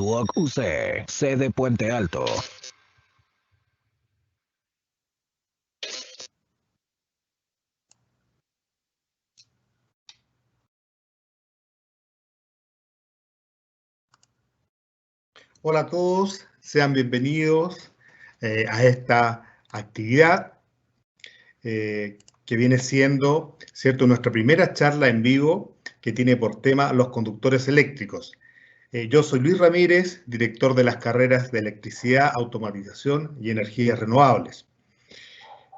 Duoc UC, sede Puente Alto. Hola a todos, sean bienvenidos a esta actividad que viene siendo, ¿cierto?, nuestra primera charla en vivo que tiene por tema los conductores eléctricos. Yo soy Luis Ramírez, director de las carreras de Electricidad, Automatización y Energías Renovables.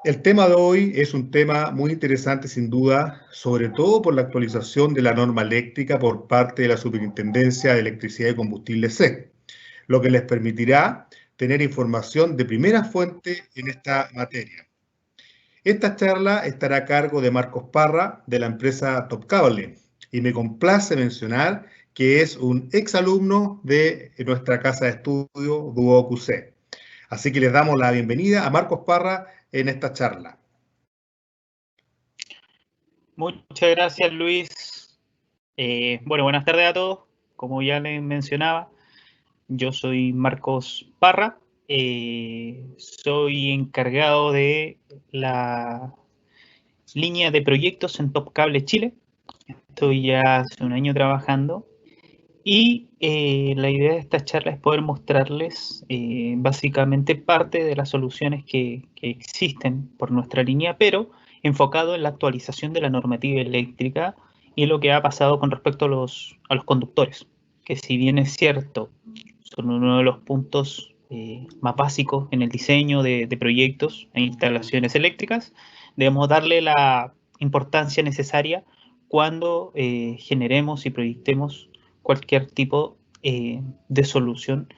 El tema de hoy es un tema muy interesante sin duda, sobre todo por la actualización de la norma eléctrica por parte de la Superintendencia de Electricidad y Combustible SEC, lo que les permitirá tener información de primera fuente en esta materia. Esta charla estará a cargo de Marcos Parra, de la empresa Top Cable, y me complace mencionar que es un exalumno de nuestra casa de estudio Duoc UC. Así que les damos la bienvenida a Marcos Parra en esta charla. Muchas gracias, Luis. Bueno, buenas tardes a todos. Como ya les mencionaba, yo soy Marcos Parra. Soy encargado de la línea de proyectos en Top Cable Chile. Estoy ya hace un año trabajando. Y la idea de esta charla es poder mostrarles básicamente parte de las soluciones que existen por nuestra línea, pero enfocado en la actualización de la normativa eléctrica y lo que ha pasado con respecto a los conductores, que si bien es cierto, son uno de los puntos más básicos en el diseño de proyectos e instalaciones eléctricas, debemos darle la importancia necesaria cuando generemos y proyectemos cualquier tipo de solución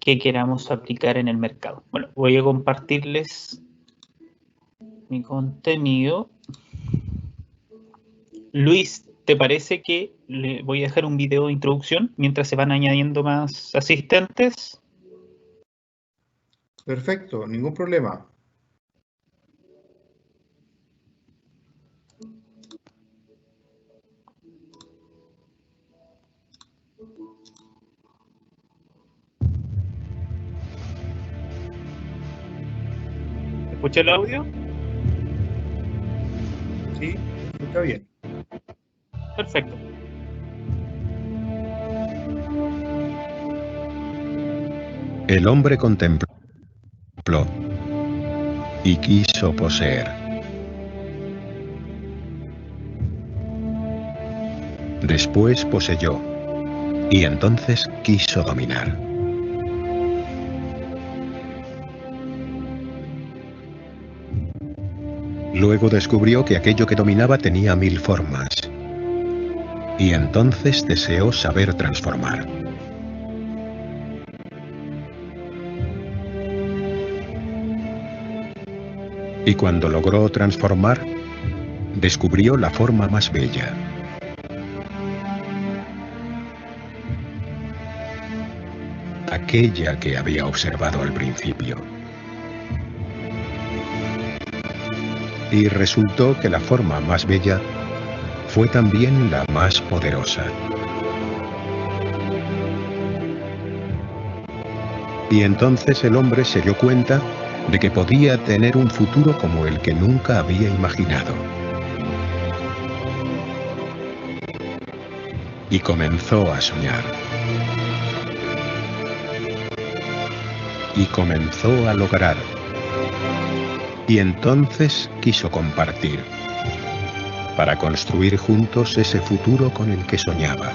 que queramos aplicar en el mercado. Bueno, voy a compartirles mi contenido. Luis, ¿te parece que le voy a dejar un video de introducción mientras se van añadiendo más asistentes? Perfecto, ningún problema. ¿Escucha el audio? Sí, está bien. Perfecto. El hombre contempló y quiso poseer. Después poseyó, y entonces quiso dominar. Luego descubrió que aquello que dominaba tenía 1000 formas, y entonces deseó saber transformar. Y cuando logró transformar, descubrió la forma más bella. Aquella que había observado al principio. Y resultó que la forma más bella fue también la más poderosa. Y entonces el hombre se dio cuenta de que podía tener un futuro como el que nunca había imaginado. Y comenzó a soñar. Y comenzó a lograr. Y entonces quiso compartir, para construir juntos ese futuro con el que soñaba.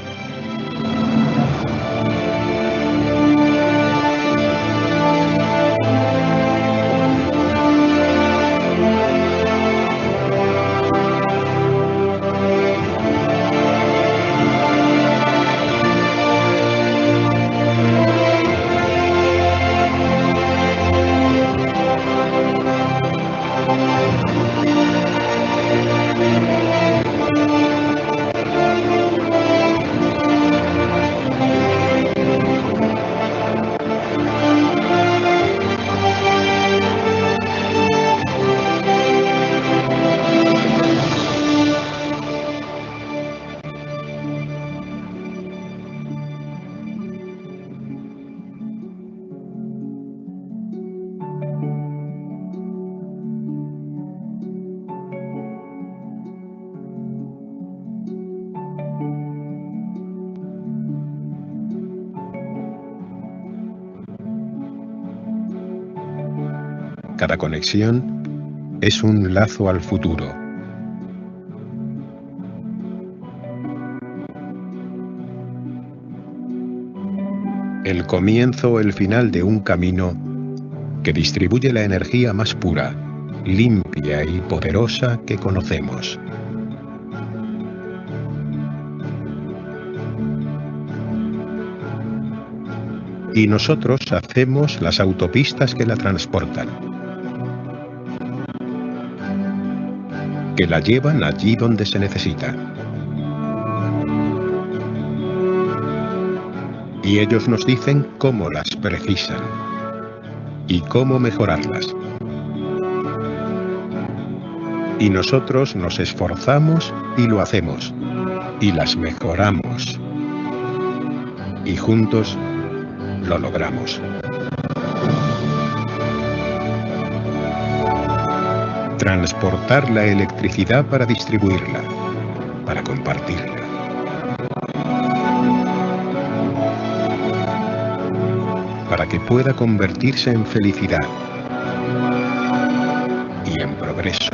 Cada conexión es un lazo al futuro. El comienzo o el final de un camino que distribuye la energía más pura, limpia y poderosa que conocemos. Y nosotros hacemos las autopistas que la transportan, que la llevan allí donde se necesita. Y ellos nos dicen cómo las precisan y cómo mejorarlas. Y nosotros nos esforzamos y lo hacemos, y las mejoramos. Y juntos lo logramos. Transportar la electricidad para distribuirla, para compartirla. Para que pueda convertirse en felicidad y en progreso.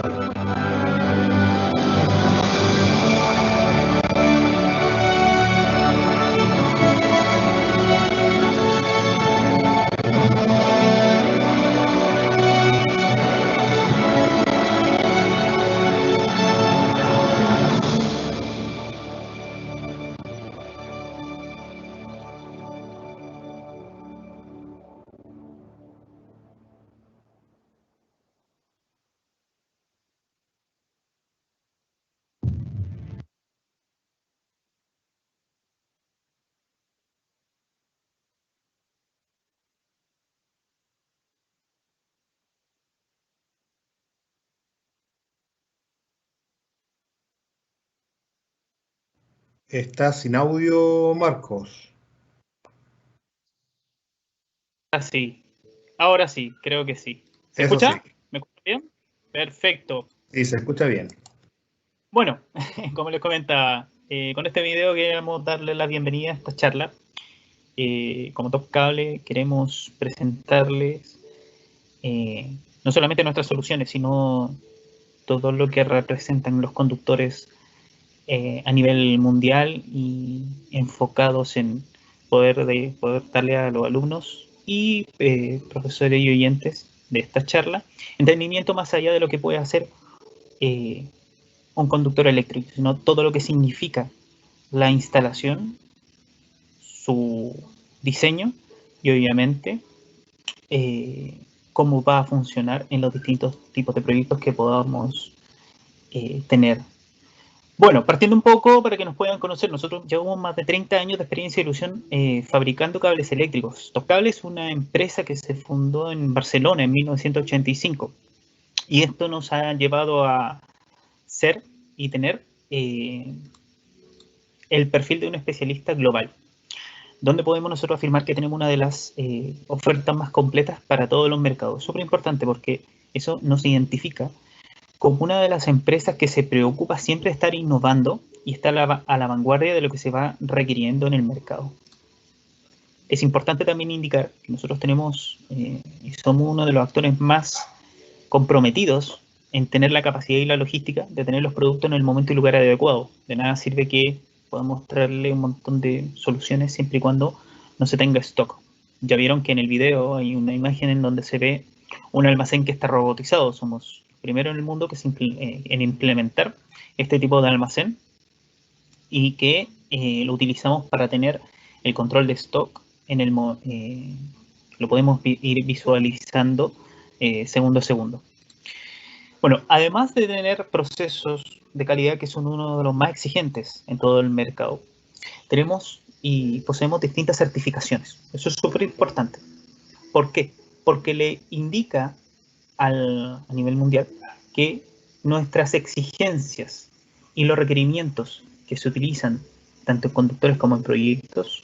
Está sin audio, Marcos. Así. Ahora sí, creo que sí. ¿Se Eso escucha? sí. ¿Me escucha bien? Perfecto. Sí, se escucha bien. Bueno, como les comentaba, con este video queremos darle la bienvenida a esta charla. Como Top Cable queremos presentarles no solamente nuestras soluciones, sino todo lo que representan los conductores a nivel mundial y enfocados en poder darle a los alumnos y profesores y oyentes de esta charla entendimiento más allá de lo que puede hacer un conductor eléctrico, sino todo lo que significa la instalación, su diseño y obviamente cómo va a funcionar en los distintos tipos de proyectos que podamos tener. Bueno, partiendo un poco para que nos puedan conocer, nosotros llevamos más de 30 años de experiencia y ilusión fabricando cables eléctricos. Top Cable es una empresa que se fundó en Barcelona en 1985 y esto nos ha llevado a ser y tener el perfil de un especialista global, donde podemos nosotros afirmar que tenemos una de las ofertas más completas para todos los mercados. Súper importante porque eso nos identifica como una de las empresas que se preocupa siempre de estar innovando y estar a la vanguardia de lo que se va requiriendo en el mercado. Es importante también indicar que nosotros tenemos y somos uno de los actores más comprometidos en tener la capacidad y la logística de tener los productos en el momento y lugar adecuado. De nada sirve que podamos traerle un montón de soluciones siempre y cuando no se tenga stock. Ya vieron que en el video hay una imagen en donde se ve un almacén que está robotizado. Somos primero en el mundo que en implementar este tipo de almacén y que lo utilizamos para tener el control de stock en el lo podemos ir visualizando segundo a segundo. Bueno, además de tener procesos de calidad que son uno de los más exigentes en todo el mercado, tenemos y poseemos distintas certificaciones. Eso es súper importante. ¿Por qué? Porque le indica a nivel mundial que nuestras exigencias y los requerimientos que se utilizan tanto en conductores como en proyectos,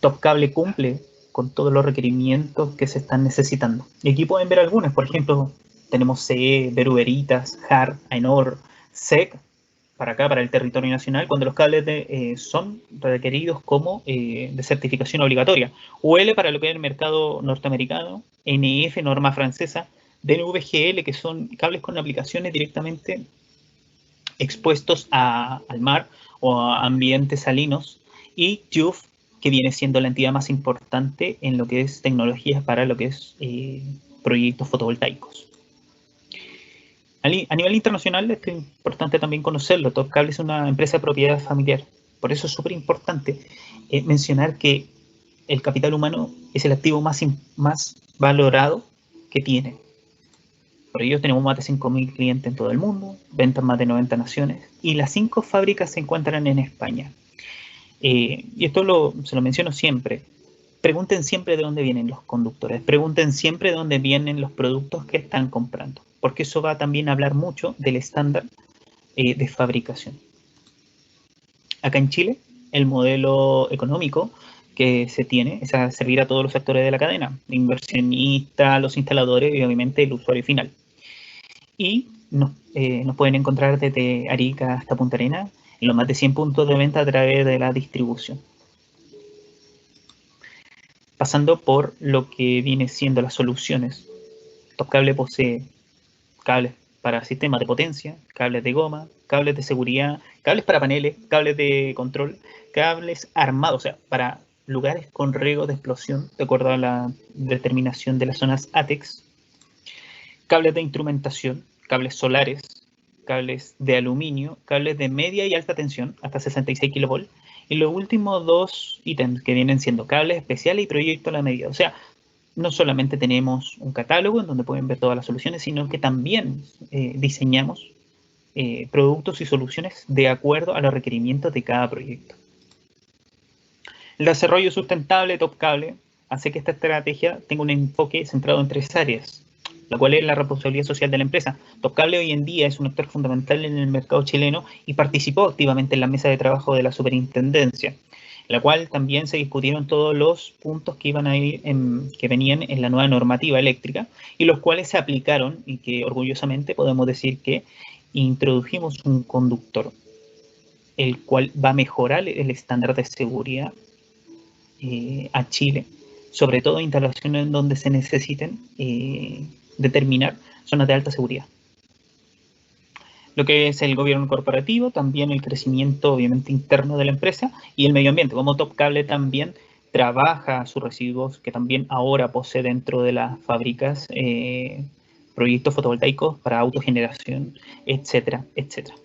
Top Cable cumple con todos los requerimientos que se están necesitando. Y aquí pueden ver algunos, por ejemplo, tenemos CE, Veru Veritas, JAR, AENOR, SEC, para acá, para el territorio nacional, cuando los cables son requeridos como de certificación obligatoria. UL para lo que es el mercado norteamericano, NF, norma francesa, DNVGL, que son cables con aplicaciones directamente expuestos al mar o a ambientes salinos, y TÜV, que viene siendo la entidad más importante en lo que es tecnologías para lo que es proyectos fotovoltaicos. A nivel internacional es importante también conocerlo. Top Cable es una empresa de propiedad familiar. Por eso es súper importante mencionar que el capital humano es el activo más valorado que tiene. Por ello tenemos más de 5.000 clientes en todo el mundo, ventas en más de 90 naciones, y las 5 fábricas se encuentran en España. Y esto se lo menciono siempre. Pregunten siempre de dónde vienen los conductores, pregunten siempre de dónde vienen los productos que están comprando, porque eso va también a hablar mucho del estándar de fabricación. Acá en Chile, el modelo económico que se tiene es a servir a todos los actores de la cadena, inversionistas, los instaladores y obviamente el usuario final. Y nos pueden encontrar desde Arica hasta Punta Arenas en los más de 100 puntos de venta a través de la distribución. Pasando por lo que viene siendo las soluciones. Top Cable posee cables para sistemas de potencia, cables de goma, cables de seguridad, cables para paneles, cables de control, cables armados, o sea, para lugares con riesgo de explosión, de acuerdo a la determinación de las zonas ATEX, cables de instrumentación, cables solares, cables de aluminio, cables de media y alta tensión, hasta 66 kV, y los últimos 2 ítems que vienen siendo cables especiales y proyecto a la medida. O sea, no solamente tenemos un catálogo en donde pueden ver todas las soluciones, sino que también diseñamos productos y soluciones de acuerdo a los requerimientos de cada proyecto. El desarrollo sustentable Top Cable hace que esta estrategia tenga un enfoque centrado en 3 áreas, la cual es la responsabilidad social de la empresa. Top Cable hoy en día es un actor fundamental en el mercado chileno y participó activamente en la mesa de trabajo de la superintendencia, en la cual también se discutieron todos los puntos que iban a ir que venían en la nueva normativa eléctrica y los cuales se aplicaron y que orgullosamente podemos decir que introdujimos un conductor, el cual va a mejorar el estándar de seguridad a Chile, sobre todo instalaciones en donde se necesiten determinar zonas de alta seguridad. Lo que es el gobierno corporativo, también el crecimiento obviamente interno de la empresa y el medio ambiente, como Top Cable también trabaja sus residuos, que también ahora posee dentro de las fábricas proyectos fotovoltaicos para autogeneración, etcétera, etcétera.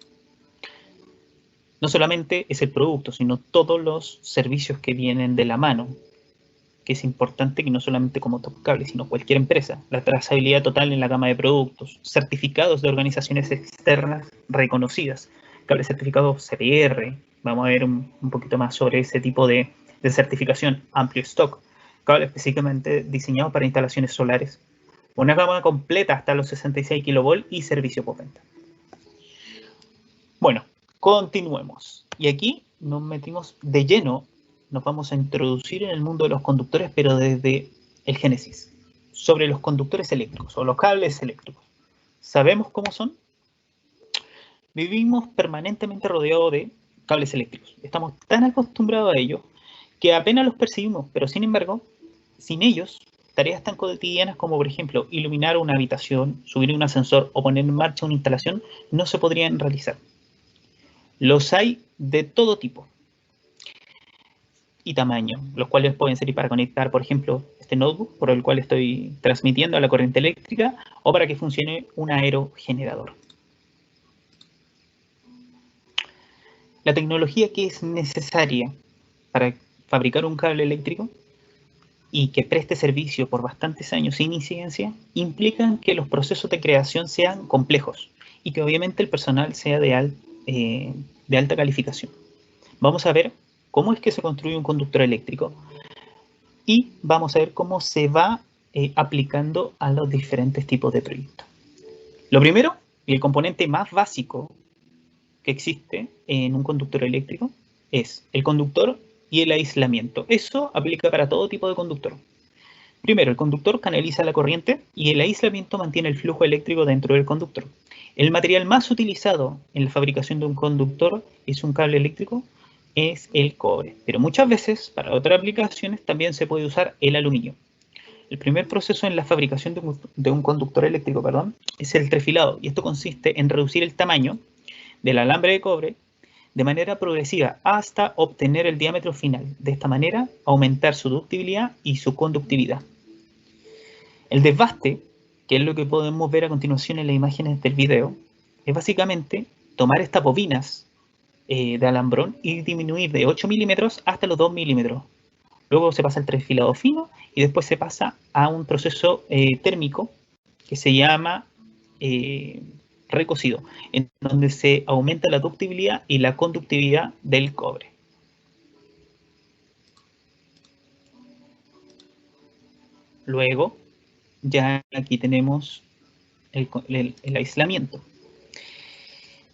No solamente es el producto, sino todos los servicios que vienen de la mano, que es importante que no solamente como Top Cable, sino cualquier empresa. La trazabilidad total en la gama de productos, certificados de organizaciones externas reconocidas, cable certificado CPR, vamos a ver un poquito más sobre ese tipo de certificación, amplio stock, cable específicamente diseñado para instalaciones solares, una gama completa hasta los 66 kV y servicio postventa. Bueno, continuemos. Y aquí nos metimos de lleno, nos vamos a introducir en el mundo de los conductores, pero desde el génesis, sobre los conductores eléctricos o los cables eléctricos. ¿Sabemos cómo son? Vivimos permanentemente rodeados de cables eléctricos. Estamos tan acostumbrados a ellos que apenas los percibimos, pero sin embargo, sin ellos, tareas tan cotidianas como, por ejemplo, iluminar una habitación, subir un ascensor o poner en marcha una instalación, no se podrían realizar. Los hay de todo tipo y tamaño, los cuales pueden servir para conectar, por ejemplo, este notebook por el cual estoy transmitiendo a la corriente eléctrica o para que funcione un aerogenerador. La tecnología que es necesaria para fabricar un cable eléctrico y que preste servicio por bastantes años sin incidencia implican que los procesos de creación sean complejos y que obviamente el personal sea de alta calificación. Vamos a ver cómo es que se construye un conductor eléctrico y vamos a ver cómo se va aplicando a los diferentes tipos de proyectos. Lo primero, y el componente más básico que existe en un conductor eléctrico, es el conductor y el aislamiento. Eso aplica para todo tipo de conductor. Primero, el conductor canaliza la corriente y el aislamiento mantiene el flujo eléctrico dentro del conductor. El material más utilizado en la fabricación de un conductor es un cable eléctrico, es el cobre. Pero muchas veces, para otras aplicaciones, también se puede usar el aluminio. El primer proceso en la fabricación de un conductor eléctrico, es el trefilado, y esto consiste en reducir el tamaño del alambre de cobre de manera progresiva hasta obtener el diámetro final. De esta manera, aumentar su ductibilidad y su conductividad. El desbaste, que es lo que podemos ver a continuación en las imágenes del video, es básicamente tomar estas bobinas de alambrón y disminuir de 8 milímetros hasta los 2 milímetros. Luego se pasa al trefilado fino y después se pasa a un proceso térmico que se llama recocido, en donde se aumenta la ductibilidad y la conductividad del cobre. Luego, ya aquí tenemos el aislamiento.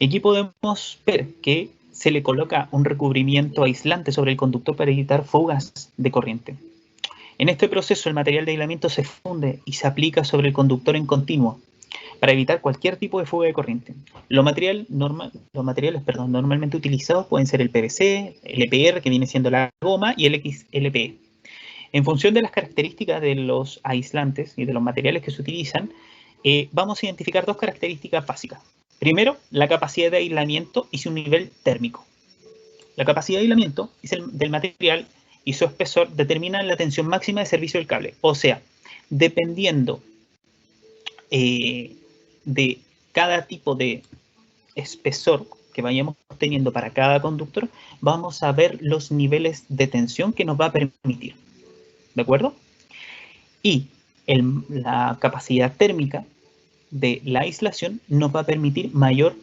Aquí podemos ver que se le coloca un recubrimiento aislante sobre el conductor para evitar fugas de corriente. En este proceso el material de aislamiento se funde y se aplica sobre el conductor en continuo para evitar cualquier tipo de fuga de corriente. Los materiales normalmente utilizados pueden ser el PVC, el EPR, que viene siendo la goma, y el XLPE. En función de las características de los aislantes y de los materiales que se utilizan, vamos a identificar dos características básicas. Primero, la capacidad de aislamiento y su nivel térmico. La capacidad de aislamiento del material y su espesor determinan la tensión máxima de servicio del cable. O sea, dependiendo de cada tipo de espesor que vayamos teniendo para cada conductor, vamos a ver los niveles de tensión que nos va a permitir. ¿De acuerdo? Y la capacidad térmica de la aislación nos va a permitir mayor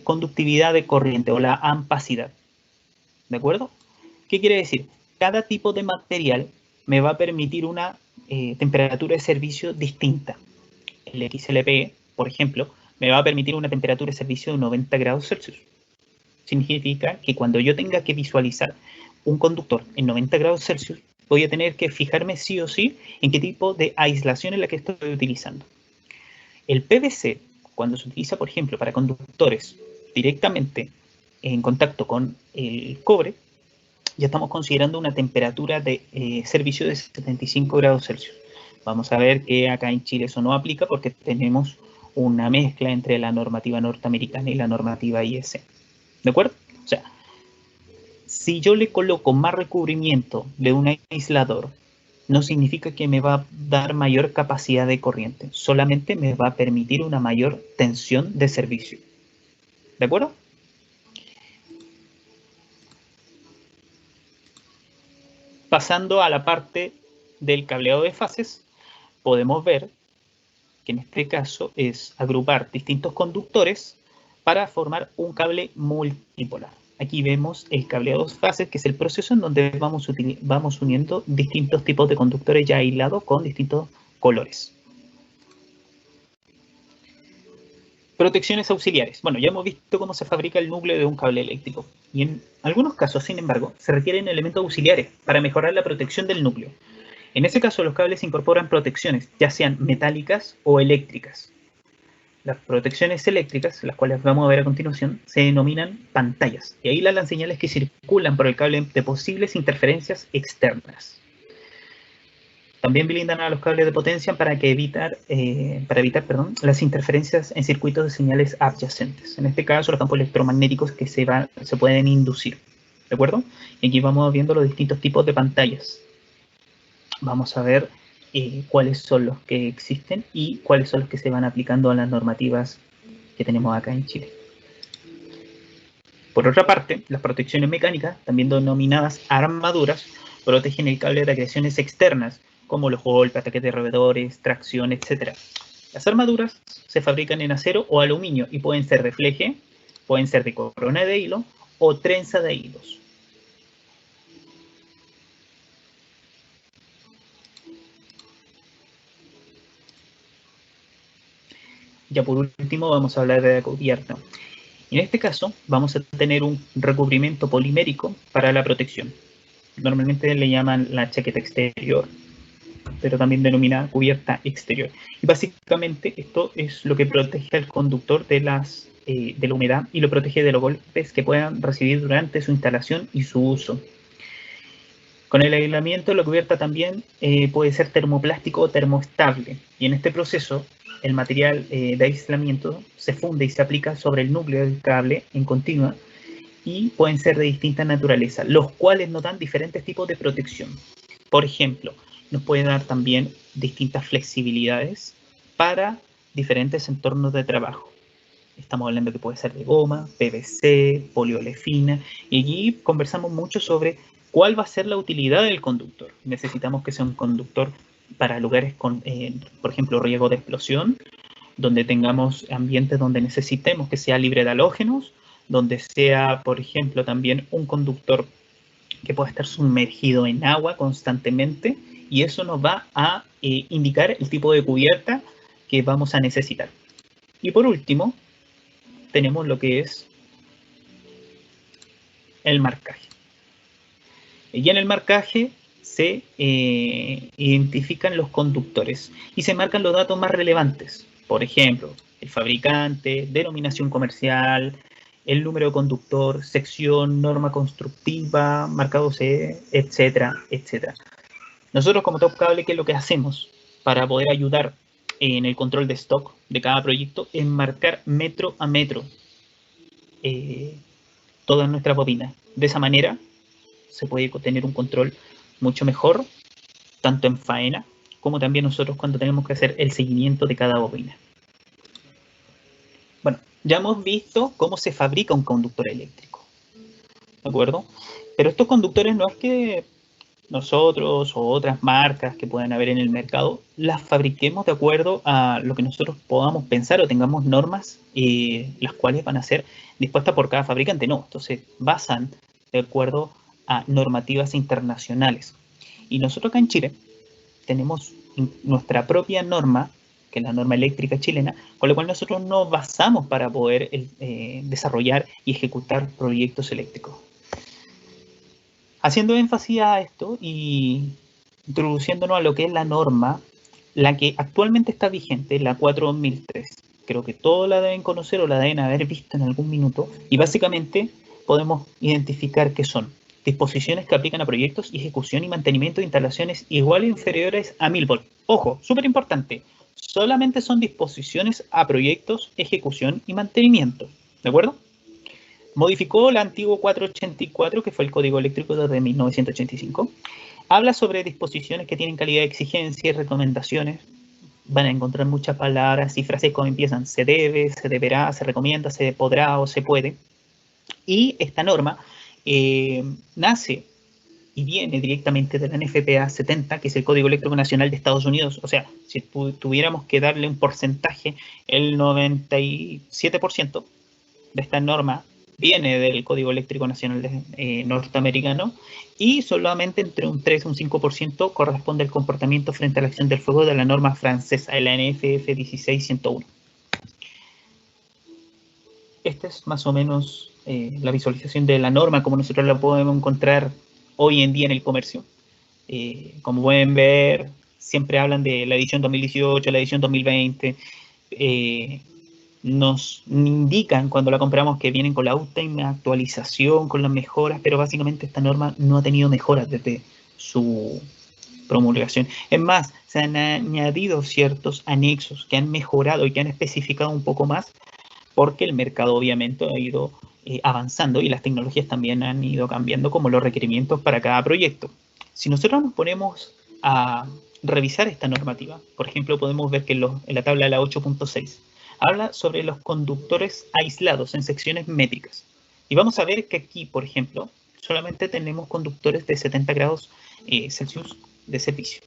conductividad de corriente o la ampacidad. ¿De acuerdo? ¿Qué quiere decir? Cada tipo de material me va a permitir una temperatura de servicio distinta. El XLPE, por ejemplo, me va a permitir una temperatura de servicio de 90 grados Celsius. Significa que cuando yo tenga que visualizar un conductor en 90 grados Celsius, voy a tener que fijarme sí o sí en qué tipo de aislación es la que estoy utilizando. El PVC, cuando se utiliza, por ejemplo, para conductores directamente en contacto con el cobre, ya estamos considerando una temperatura de servicio de 75 grados Celsius. Vamos a ver que acá en Chile eso no aplica porque tenemos una mezcla entre la normativa norteamericana y la normativa IS. ¿De acuerdo? O sea, si yo le coloco más recubrimiento de un aislador, no significa que me va a dar mayor capacidad de corriente, solamente me va a permitir una mayor tensión de servicio. ¿De acuerdo? Pasando a la parte del cableado de fases, podemos ver que en este caso es agrupar distintos conductores para formar un cable multipolar. Aquí vemos el cableado de fases, que es el proceso en donde vamos uniendo distintos tipos de conductores ya aislados con distintos colores. Protecciones auxiliares. Bueno, ya hemos visto cómo se fabrica el núcleo de un cable eléctrico. Y en algunos casos, sin embargo, se requieren elementos auxiliares para mejorar la protección del núcleo. En ese caso, los cables incorporan protecciones, ya sean metálicas o eléctricas. Las protecciones eléctricas, las cuales vamos a ver a continuación, se denominan pantallas, y aíslan las señales que circulan por el cable de posibles interferencias externas. También blindan a los cables de potencia para evitar las interferencias en circuitos de señales adyacentes. En este caso, los campos electromagnéticos que se pueden inducir. ¿De acuerdo? Y aquí vamos viendo los distintos tipos de pantallas. Vamos a ver cuáles son los que existen y cuáles son los que se van aplicando a las normativas que tenemos acá en Chile. Por otra parte, las protecciones mecánicas, también denominadas armaduras, protegen el cable de agresiones externas, como los golpes, ataques de roedores, tracción, etc. Las armaduras se fabrican en acero o aluminio y pueden ser de fleje, pueden ser de corona de hilo o trenza de hilos. Ya por último vamos a hablar de la cubierta. En este caso vamos a tener un recubrimiento polimérico para la protección. Normalmente le llaman la chaqueta exterior, pero también denomina cubierta exterior. Y básicamente esto es lo que protege al conductor de la humedad y lo protege de los golpes que puedan recibir durante su instalación y su uso. Con el aislamiento, la cubierta también puede ser termoplástico o termoestable. Y en este proceso, el material de aislamiento se funde y se aplica sobre el núcleo del cable en continua y pueden ser de distinta naturaleza, los cuales nos dan diferentes tipos de protección. Por ejemplo, nos puede dar también distintas flexibilidades para diferentes entornos de trabajo. Estamos hablando que puede ser de goma, PVC, poliolefina, y allí conversamos mucho sobre cuál va a ser la utilidad del conductor. Necesitamos que sea un conductor para lugares con, por ejemplo, riesgo de explosión, donde tengamos ambientes donde necesitemos que sea libre de halógenos, donde sea, por ejemplo, también un conductor que pueda estar sumergido en agua constantemente, y eso nos va a indicar el tipo de cubierta que vamos a necesitar. Y por último, tenemos lo que es el marcaje. Y en el marcaje se identifican los conductores y se marcan los datos más relevantes. Por ejemplo, el fabricante, denominación comercial, el número de conductor, sección, norma constructiva, marcado CE, etcétera, etcétera. Nosotros como Top Cable, ¿qué es lo que hacemos para poder ayudar en el control de stock de cada proyecto? Es marcar metro a metro todas nuestras bobinas. De esa manera se puede tener un control mucho mejor, tanto en faena como también nosotros cuando tenemos que hacer el seguimiento de cada bobina. Bueno, ya hemos visto cómo se fabrica un conductor eléctrico, ¿de acuerdo? Pero estos conductores no es que nosotros o otras marcas que puedan haber en el mercado las fabriquemos de acuerdo a lo que nosotros podamos pensar o tengamos normas las cuales van a ser dispuestas por cada fabricante. No, entonces basan de acuerdo a normativas internacionales. Y nosotros acá en Chile tenemos nuestra propia norma, que es la norma eléctrica chilena, con la cual nosotros nos basamos para poder desarrollar y ejecutar proyectos eléctricos. Haciendo énfasis a esto y introduciéndonos a lo que es la norma, la que actualmente está vigente, la 4.2003. Creo que todos la deben conocer o la deben haber visto en algún minuto. Y básicamente podemos identificar qué son disposiciones que aplican a proyectos y ejecución y mantenimiento de instalaciones iguales o inferiores a 1000 volts. Ojo, súper importante, solamente son disposiciones a proyectos, ejecución y mantenimiento, ¿de acuerdo? Modificó el antiguo 484, que fue el código eléctrico desde 1985. Habla sobre disposiciones que tienen calidad de exigencia y recomendaciones. Van a encontrar muchas palabras y frases como empiezan: se debe, se deberá, se recomienda, se podrá o se puede. Y esta norma nace y viene directamente de la NFPA 70, que es el Código Eléctrico Nacional de Estados Unidos. O sea, si tuviéramos que darle un porcentaje, el 97% de esta norma viene del Código Eléctrico Nacional norteamericano, y solamente entre un 3 y un 5% corresponde al comportamiento frente a la acción del fuego de la norma francesa, la NFF 16101. Esta es más o menos la visualización de la norma como nosotros la podemos encontrar hoy en día en el comercio. Como pueden ver, siempre hablan de la edición 2018, la edición 2020. Nos indican cuando la compramos que vienen con la última actualización, con las mejoras, pero básicamente esta norma no ha tenido mejoras desde su promulgación. Es más, se han añadido ciertos anexos que han mejorado y que han especificado un poco más, porque el mercado obviamente ha ido avanzando y las tecnologías también han ido cambiando, como los requerimientos para cada proyecto. Si nosotros nos ponemos a revisar esta normativa, por ejemplo, podemos ver que en la tabla de la 8.6 habla sobre los conductores aislados en secciones métricas. Y vamos a ver que aquí, por ejemplo, solamente tenemos conductores de 70 grados Celsius de servicio.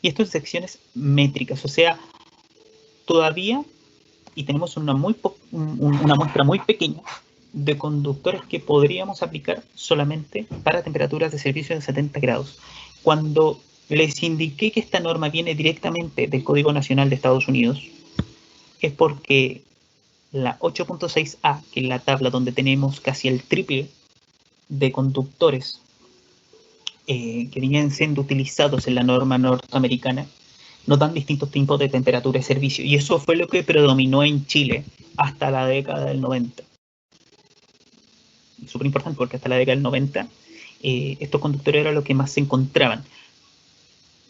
Y esto en secciones métricas, o sea, todavía, y tenemos una muestra muy pequeña de conductores que podríamos aplicar solamente para temperaturas de servicio de 70 grados. Cuando les indiqué que esta norma viene directamente del Código Nacional de Estados Unidos, es porque la 8.6a, que es la tabla donde tenemos casi el triple de conductores que vienen siendo utilizados en la norma norteamericana, nos dan distintos tipos de temperatura de servicio. Y eso fue lo que predominó en Chile hasta la década del 90. Súper importante, porque hasta la década del 90 estos conductores era lo que más se encontraban.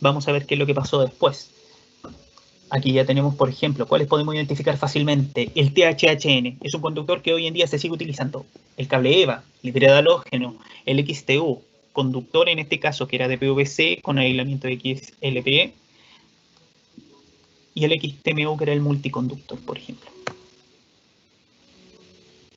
Vamos a ver qué es lo que pasó después. Aquí ya tenemos, por ejemplo, cuáles podemos identificar fácilmente. El THHN es un conductor que hoy en día se sigue utilizando. El cable EVA, el hidrohalógeno, el XTU, conductor en este caso que era de PVC con aislamiento de XLPE, y el XTMU que era el multiconductor, por ejemplo.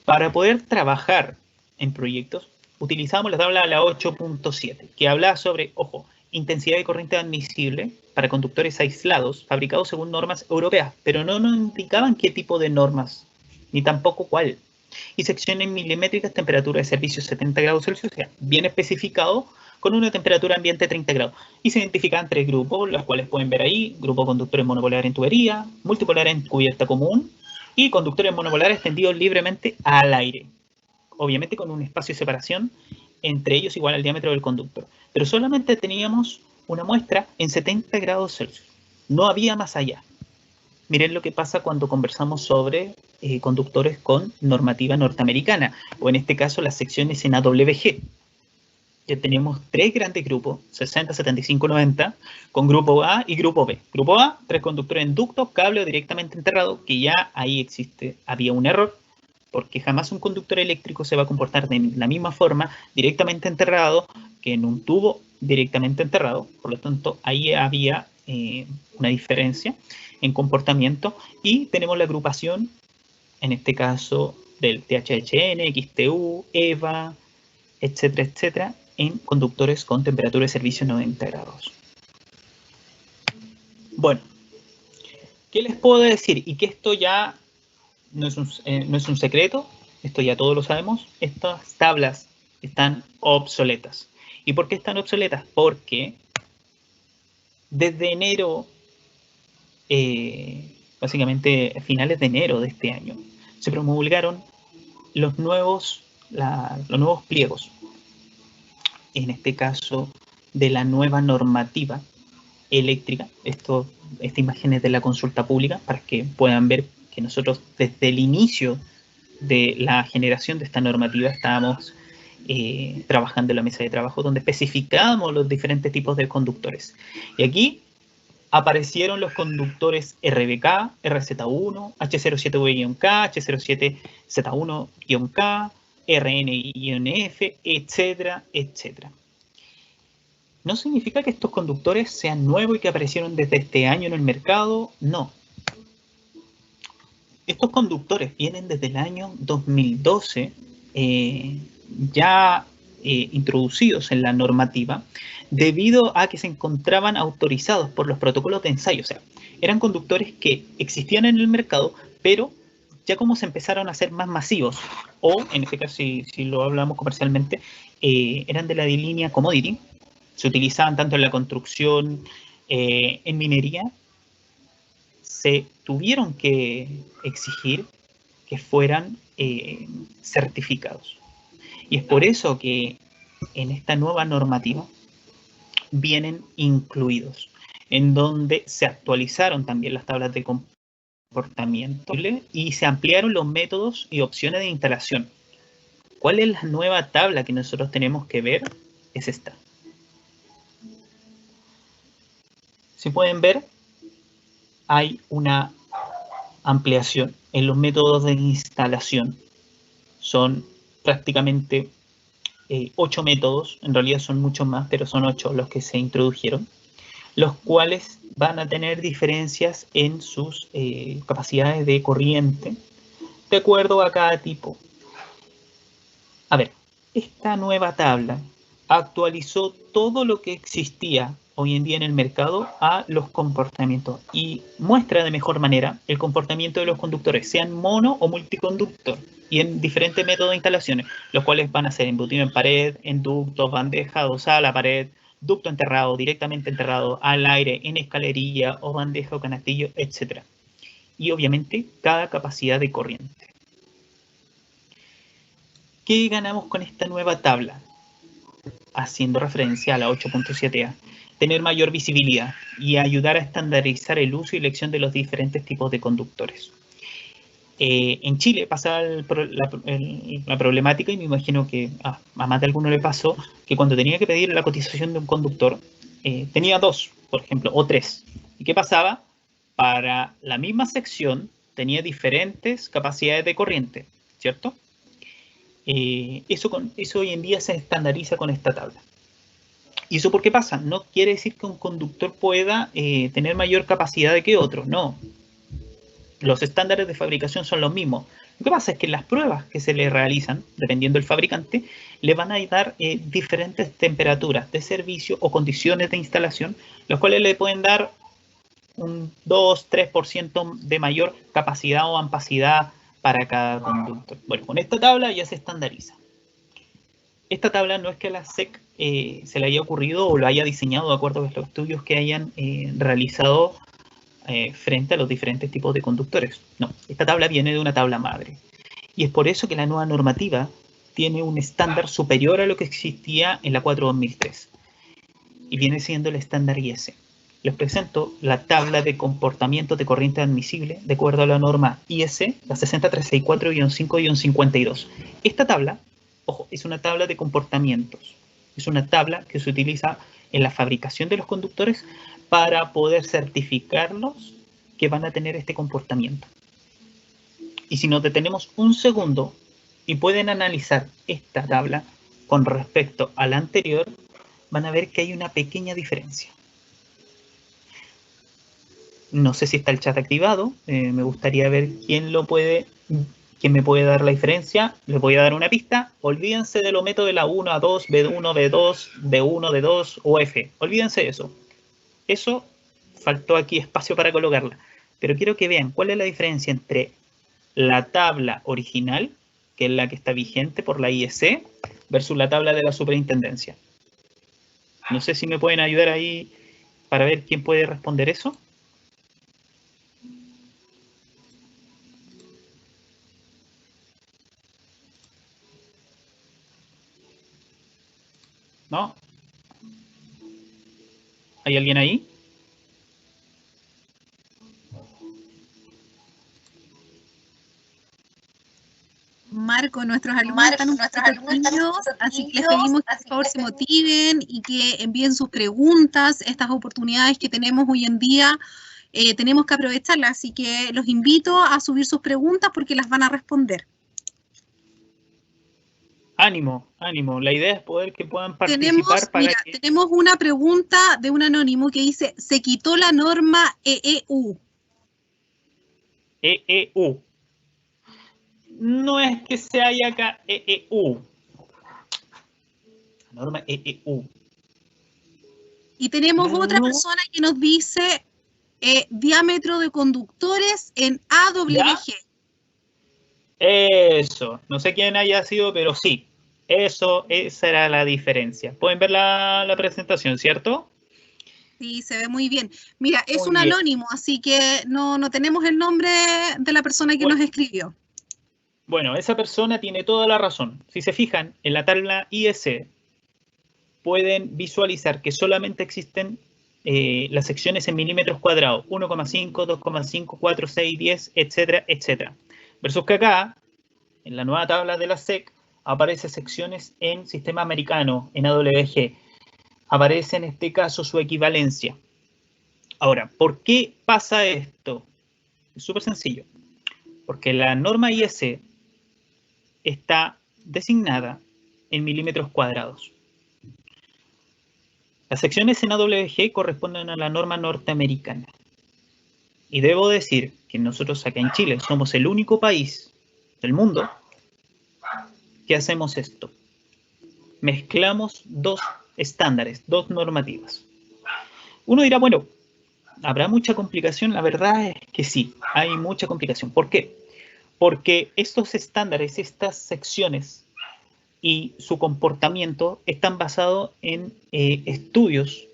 Para poder trabajar en proyectos, utilizamos la tabla de la 8.7, que habla sobre, ojo, intensidad de corriente admisible para conductores aislados fabricados según normas europeas, pero no nos indicaban qué tipo de normas, ni tampoco cuál. Y secciones milimétricas, temperatura de servicio 70 grados Celsius, o sea, bien especificado, con una temperatura ambiente de 30 grados. Y se identifican 3 grupos, los cuales pueden ver ahí: grupo conductores monopolares en tubería, multipolares en cubierta común, y conductores monopolares extendidos libremente al aire. Obviamente con un espacio de separación entre ellos igual al diámetro del conductor. Pero solamente teníamos una muestra en 70 grados Celsius. No había más allá. Miren lo que pasa cuando conversamos sobre conductores con normativa norteamericana, o en este caso las secciones en AWG. Ya tenemos 3 grandes grupos, 60, 75, 90, con grupo A y grupo B. Grupo A, 3 conductores en ductos, cable o directamente enterrado, que ya ahí había un error, porque jamás un conductor eléctrico se va a comportar de la misma forma directamente enterrado que en un tubo directamente enterrado. Por lo tanto, ahí había una diferencia en comportamiento. Y tenemos la agrupación, en este caso, del THHN, XTU, EVA, etcétera, etcétera, en conductores con temperatura de servicio 90 grados. Bueno, ¿qué les puedo decir? Y que esto ya no es un secreto, esto ya todos lo sabemos. Estas tablas están obsoletas. ¿Y por qué están obsoletas? Porque desde enero, básicamente a finales de enero de este año, se promulgaron los nuevos pliegos, en este caso de la nueva normativa eléctrica. Esta imagen es de la consulta pública para que puedan ver que nosotros desde el inicio de la generación de esta normativa estábamos trabajando en la mesa de trabajo donde especificábamos los diferentes tipos de conductores. Y aquí aparecieron los conductores RBK, RZ1, H07V-K, H07Z1-K, RN-F, etcétera, etcétera. ¿No significa que estos conductores sean nuevos y que aparecieron desde este año en el mercado? No. Estos conductores vienen desde el año 2012 ya introducidos en la normativa debido a que se encontraban autorizados por los protocolos de ensayo. O sea, eran conductores que existían en el mercado, pero ya como se empezaron a hacer más masivos, o en este caso si lo hablamos comercialmente, eran de la línea commodity, se utilizaban tanto en la construcción, en minería, se tuvieron que exigir que fueran certificados. Y es por eso que en esta nueva normativa vienen incluidos, en donde se actualizaron también las tablas de comportamiento y se ampliaron los métodos y opciones de instalación. ¿Cuál es la nueva tabla que nosotros tenemos que ver? Es esta. Si pueden ver, hay una ampliación en los métodos de instalación. Son prácticamente 8 métodos, en realidad son muchos más, pero son 8 los que se introdujeron, los cuales van a tener diferencias en sus capacidades de corriente de acuerdo a cada tipo. A ver, esta nueva tabla actualizó todo lo que existía hoy en día en el mercado a los comportamientos y muestra de mejor manera el comportamiento de los conductores, sean mono o multiconductor, y en diferentes métodos de instalaciones, los cuales van a ser embutido en pared, en ductos, bandeja adosada a la pared, ducto enterrado, directamente enterrado, al aire, en escalerilla o bandeja o canastillo, etc. Y obviamente cada capacidad de corriente. ¿Qué ganamos con esta nueva tabla? Haciendo referencia a la 8.7a. Tener mayor visibilidad y ayudar a estandarizar el uso y elección de los diferentes tipos de conductores. En Chile pasaba la problemática, y me imagino que a más de alguno le pasó, que cuando tenía que pedir la cotización de un conductor, tenía 2, por ejemplo, o 3. ¿Y qué pasaba? Para la misma sección tenía diferentes capacidades de corriente, ¿cierto? Eso hoy en día se estandariza con esta tabla. ¿Y eso por qué pasa? No quiere decir que un conductor pueda tener mayor capacidad que otro, no. Los estándares de fabricación son los mismos. Lo que pasa es que las pruebas que se le realizan, dependiendo del fabricante, le van a dar diferentes temperaturas de servicio o condiciones de instalación, los cuales le pueden dar un 2-3% de mayor capacidad o ampacidad para cada conductor. Bueno, con esta tabla ya se estandariza. Esta tabla no es que a la SEC se le haya ocurrido o lo haya diseñado de acuerdo a los estudios que hayan realizado frente a los diferentes tipos de conductores. No, esta tabla viene de una tabla madre. Y es por eso que la nueva normativa tiene un estándar superior a lo que existía en la 4/2003. Y viene siendo el estándar IS. Les presento la tabla de comportamiento de corriente admisible de acuerdo a la norma IS, la 60364-5-52. Esta tabla, ojo, es una tabla de comportamientos. Es una tabla que se utiliza en la fabricación de los conductores para poder certificarlos que van a tener este comportamiento. Y si nos detenemos un segundo y pueden analizar esta tabla con respecto a la anterior, van a ver que hay una pequeña diferencia. No sé si está el chat activado, me gustaría ver quién me puede dar la diferencia. Les voy a dar una pista. Olvídense de los métodos de la 1 a 2, B1, B2, D1, D2 o F. Olvídense de eso. Eso faltó aquí espacio para colocarla. Pero quiero que vean cuál es la diferencia entre la tabla original, que es la que está vigente por la IEC, versus la tabla de la superintendencia. No sé si me pueden ayudar ahí para ver quién puede responder eso. ¿No? ¿Hay alguien ahí? Marco, nuestros alumnos están un poquito tímidos, así que les pedimos que por favor se motiven y que envíen sus preguntas. Estas oportunidades que tenemos hoy en día tenemos que aprovecharlas, así que los invito a subir sus preguntas porque las van a responder. Ánimo, ánimo. La idea es poder que puedan participar Tenemos una pregunta de un anónimo que dice, ¿se quitó la norma EEU? EEU. No es que se haya acá EEU. La norma EEU. Y tenemos otra persona que nos dice diámetro de conductores en AWG. ¿Ya? Eso, no sé quién haya sido, pero sí, esa era la diferencia. Pueden ver la presentación, ¿cierto? Sí, se ve muy bien. Mira, es un anónimo, así que no tenemos el nombre de la persona que nos escribió. Bueno, esa persona tiene toda la razón. Si se fijan, en la tabla IS pueden visualizar que solamente existen las secciones en milímetros cuadrados, 1,5, 2,5, 4, 6, 10, etcétera, etcétera. Versus que acá, en la nueva tabla de la SEC, aparece secciones en sistema americano, en AWG. Aparece en este caso su equivalencia. Ahora, ¿por qué pasa esto? Es súper sencillo. Porque la norma IS está designada en milímetros cuadrados. Las secciones en AWG corresponden a la norma norteamericana. Y debo decir que nosotros acá en Chile somos el único país del mundo que hacemos esto. Mezclamos dos estándares, dos normativas. Uno dirá, bueno, ¿habrá mucha complicación? La verdad es que sí, hay mucha complicación. ¿Por qué? Porque estos estándares, estas secciones y su comportamiento están basados en estudios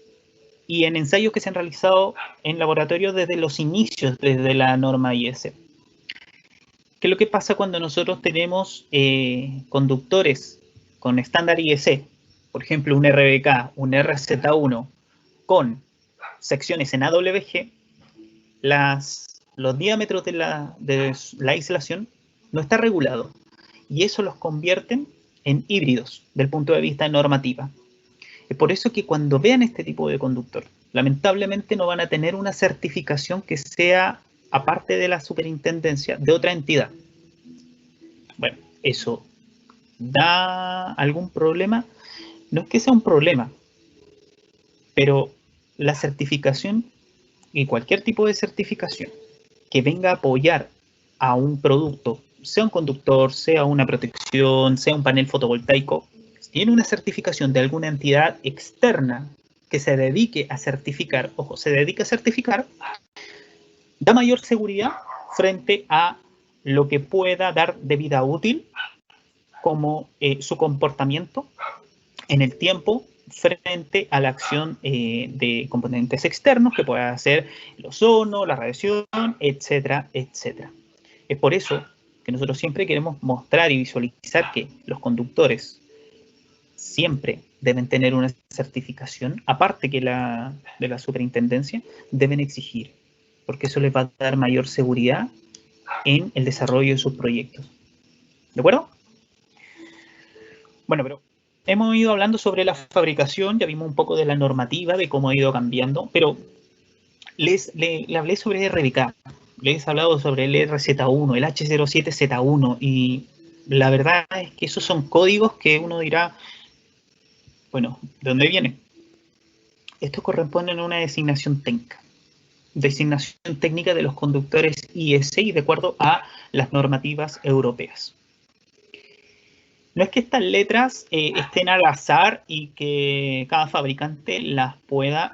y en ensayos que se han realizado en laboratorio desde los inicios, desde la norma IS. ¿Qué es lo que pasa cuando nosotros tenemos conductores con estándar IS? Por ejemplo, un RBK, un RZ1, con secciones en AWG, las los diámetros de la aislación no está regulado. Y eso los convierten en híbridos, del punto de vista normativa. Es por eso que cuando vean este tipo de conductor, lamentablemente no van a tener una certificación que sea, aparte de la superintendencia, de otra entidad. Bueno, eso da algún problema. No es que sea un problema, pero la certificación y cualquier tipo de certificación que venga a apoyar a un producto, sea un conductor, sea una protección, sea un panel fotovoltaico, si tiene una certificación de alguna entidad externa que se dedique a certificar, ojo, se dedique a certificar, da mayor seguridad frente a lo que pueda dar de vida útil, como su comportamiento en el tiempo frente a la acción de componentes externos que pueda ser el ozono, la radiación, etcétera, etcétera. Es por eso que nosotros siempre queremos mostrar y visualizar que los conductores siempre deben tener una certificación, aparte que de la superintendencia, deben exigir, porque eso les va a dar mayor seguridad en el desarrollo de sus proyectos. ¿De acuerdo? Bueno, pero hemos ido hablando sobre la fabricación, ya vimos un poco de la normativa, de cómo ha ido cambiando, pero les hablé sobre RBK, les he hablado sobre el RZ1, el H07Z1, y la verdad es que esos son códigos que uno dirá, bueno, ¿de dónde vienen? Estos corresponden a una designación técnica. Designación técnica de los conductores ISI de acuerdo a las normativas europeas. No es que estas letras estén al azar y que cada fabricante las pueda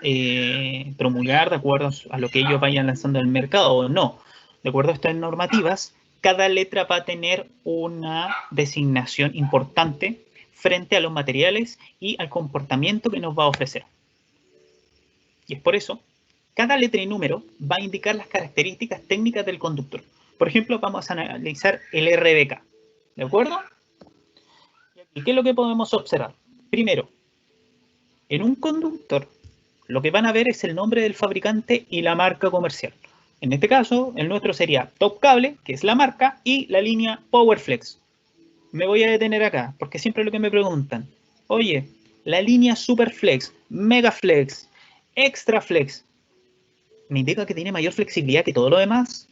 promulgar de acuerdo a lo que ellos vayan lanzando al mercado o no. De acuerdo a estas normativas, cada letra va a tener una designación importante frente a los materiales y al comportamiento que nos va a ofrecer. Y es por eso, cada letra y número va a indicar las características técnicas del conductor. Por ejemplo, vamos a analizar el RBK. ¿De acuerdo? ¿Y qué es lo que podemos observar? Primero, en un conductor, lo que van a ver es el nombre del fabricante y la marca comercial. En este caso, el nuestro sería Top Cable, que es la marca, y la línea PowerFlex. Me voy a detener acá, porque siempre lo que me preguntan, oye, la línea Superflex, Megaflex, Extraflex, ¿me indica que tiene mayor flexibilidad que todo lo demás?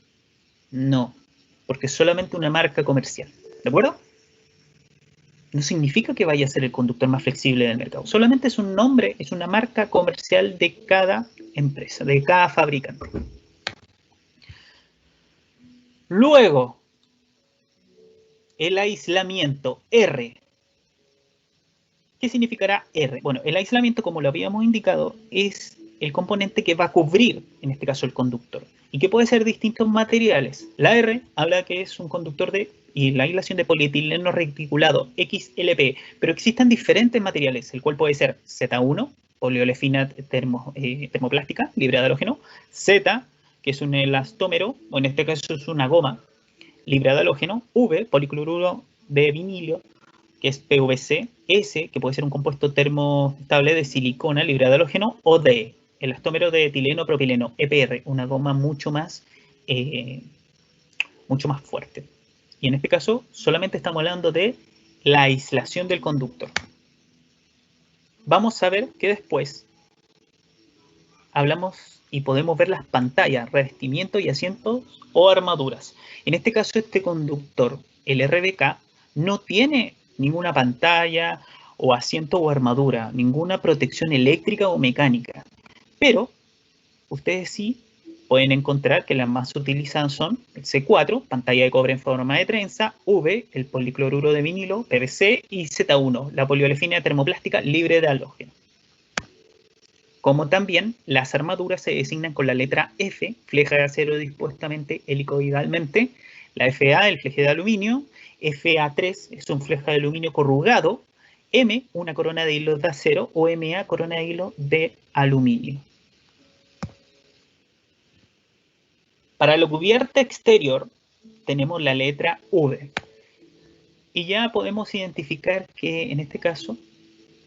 No, porque es solamente una marca comercial, ¿de acuerdo? No significa que vaya a ser el conductor más flexible del mercado, solamente es un nombre, es una marca comercial de cada empresa, de cada fabricante. Luego, el aislamiento R. ¿Qué significará R? Bueno, el aislamiento, como lo habíamos indicado, es el componente que va a cubrir, en este caso, el conductor. Y que puede ser distintos materiales. La R habla que es un conductor y la aislación de polietileno reticulado, XLP. Pero existen diferentes materiales, el cual puede ser Z1, poliolefina termoplástica, libre de halógeno. Z, que es un elastómero, o en este caso es una goma, libre de halógeno. V, policloruro de vinilo, que es PVC. S, que puede ser un compuesto termoestable de silicona, libre de halógeno. O D, elastómero de etileno propileno, EPR, una goma mucho más fuerte. Y en este caso, solamente estamos hablando de la aislación del conductor. Vamos a ver que después hablamos y podemos ver las pantallas, revestimientos y asientos o armaduras. En este caso, este conductor, el RBK, no tiene ninguna pantalla o asiento o armadura, ninguna protección eléctrica o mecánica. Pero ustedes sí pueden encontrar que las más utilizadas son el C4, pantalla de cobre en forma de trenza, V, el policloruro de vinilo, PVC, y Z1, la poliolefina termoplástica libre de halógeno. Como también las armaduras se designan con la letra F, flecha de acero dispuestamente helicoidalmente, la FA, el fleje de aluminio, FA3 es un fleje de aluminio corrugado, M, una corona de hilos de acero, o MA, corona de hilo de aluminio. Para la cubierta exterior tenemos la letra V. Y ya podemos identificar que en este caso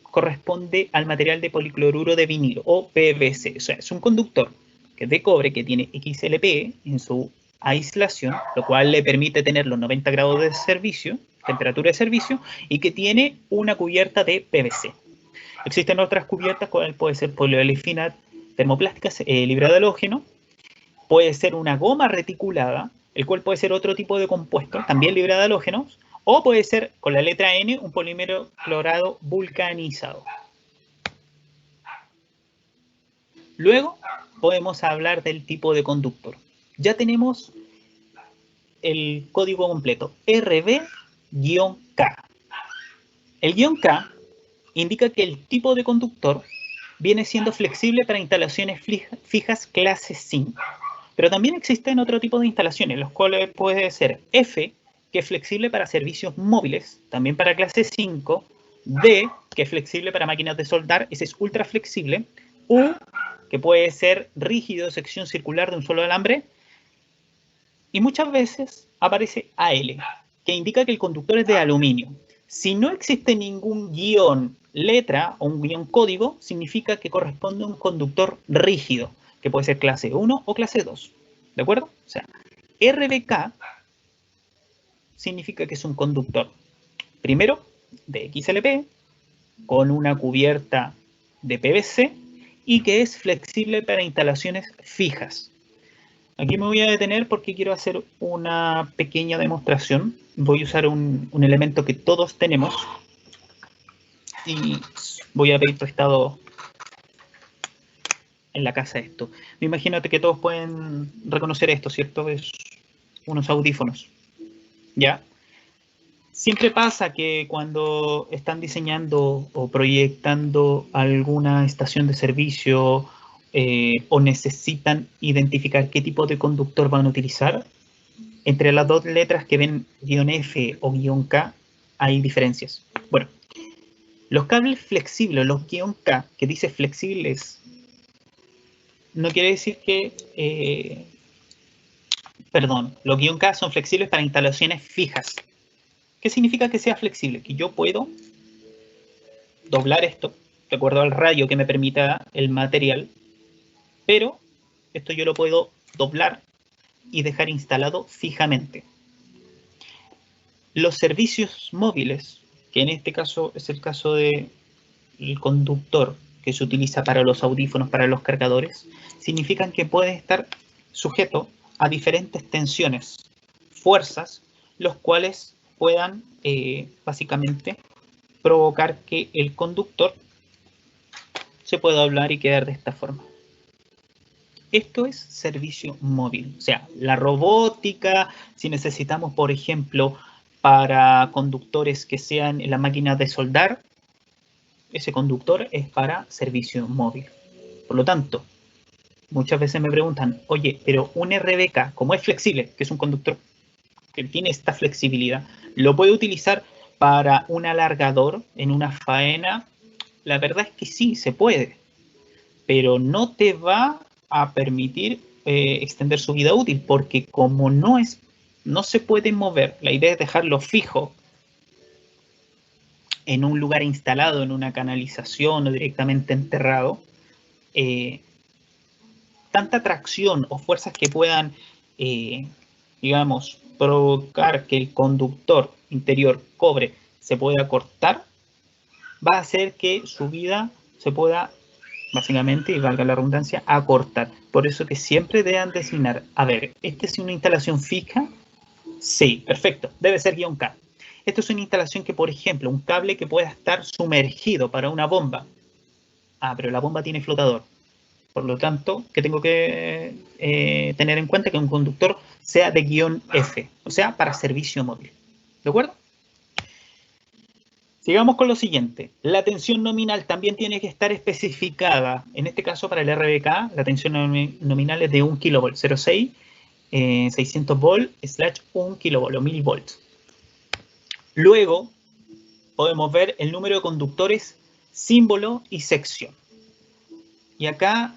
corresponde al material de policloruro de vinilo o PVC. O sea, es un conductor que es de cobre, que tiene XLP en su aislación, lo cual le permite tener los 90 grados de servicio, temperatura de servicio, y que tiene una cubierta de PVC. Existen otras cubiertas, cual puede ser poliolefina termoplástica libre de halógeno, puede ser una goma reticulada, el cual puede ser otro tipo de compuesto, también libre de halógenos, o puede ser, con la letra N, un polímero clorado vulcanizado. Luego podemos hablar del tipo de conductor. Ya tenemos el código completo, RB-K. El guión K indica que el tipo de conductor viene siendo flexible para instalaciones fijas clase 5. Pero también existen otro tipo de instalaciones, los cuales puede ser F, que es flexible para servicios móviles, también para clase 5, D, que es flexible para máquinas de soldar, ese es ultra flexible, U, que puede ser rígido, sección circular de un solo alambre, y muchas veces aparece AL, que indica que el conductor es de aluminio. Si no existe ningún guión letra o un guión código, significa que corresponde a un conductor rígido, que puede ser clase 1 o clase 2, ¿de acuerdo? O sea, RBK significa que es un conductor, primero, de XLP, con una cubierta de PVC, y que es flexible para instalaciones fijas. Aquí me voy a detener porque quiero hacer una pequeña demostración. Voy a usar un elemento que todos tenemos, y voy a pedir prestado en la casa esto. Me imagino que todos pueden reconocer esto, ¿cierto? Es unos audífonos, ¿ya? Siempre pasa que cuando están diseñando o proyectando alguna estación de servicio o necesitan identificar qué tipo de conductor van a utilizar, entre las dos letras que ven guión F o guión K hay diferencias. Bueno, los cables flexibles, los guión K, que dice flexibles, no quiere decir que, perdón, los guión K son flexibles para instalaciones fijas. ¿Qué significa que sea flexible? Que yo puedo doblar esto, de acuerdo al radio que me permita el material, pero esto yo lo puedo doblar y dejar instalado fijamente. Los servicios móviles, que en este caso es el caso del conductor que se utiliza para los audífonos, para los cargadores, significan que puede estar sujeto a diferentes tensiones, fuerzas, los cuales puedan básicamente provocar que el conductor se pueda doblar y quedar de esta forma. Esto es servicio móvil, o sea, la robótica, si necesitamos, por ejemplo, para conductores que sean en la máquina de soldar, ese conductor es para servicio móvil. Por lo tanto, muchas veces me preguntan, oye, pero un RBK, como es flexible, que es un conductor que tiene esta flexibilidad, ¿lo puede utilizar para un alargador en una faena? La verdad es que sí, se puede, pero no te va a permitir extender su vida útil, porque como no se puede mover, la idea es dejarlo fijo en un lugar instalado, en una canalización o directamente enterrado, tanta tracción o fuerzas que puedan, digamos, provocar que el conductor interior cobre se pueda cortar, va a hacer que su vida se pueda, básicamente, y valga la redundancia, acortar. Por eso que siempre deben designar, a ver, ¿esta es una instalación fija? Sí, perfecto, debe ser guión K. Esto es una instalación que, por ejemplo, un cable que pueda estar sumergido para una bomba. Ah, pero la bomba tiene flotador. Por lo tanto, que tengo que tener en cuenta que un conductor sea de guión F, o sea, para servicio móvil. ¿De acuerdo? Sigamos con lo siguiente. La tensión nominal también tiene que estar especificada. En este caso, para el RBK, la tensión nominal es de 1 kV, 0,6, 600 volt, / 1 kV o 1000 volts. Luego, podemos ver el número de conductores, símbolo y sección. Y acá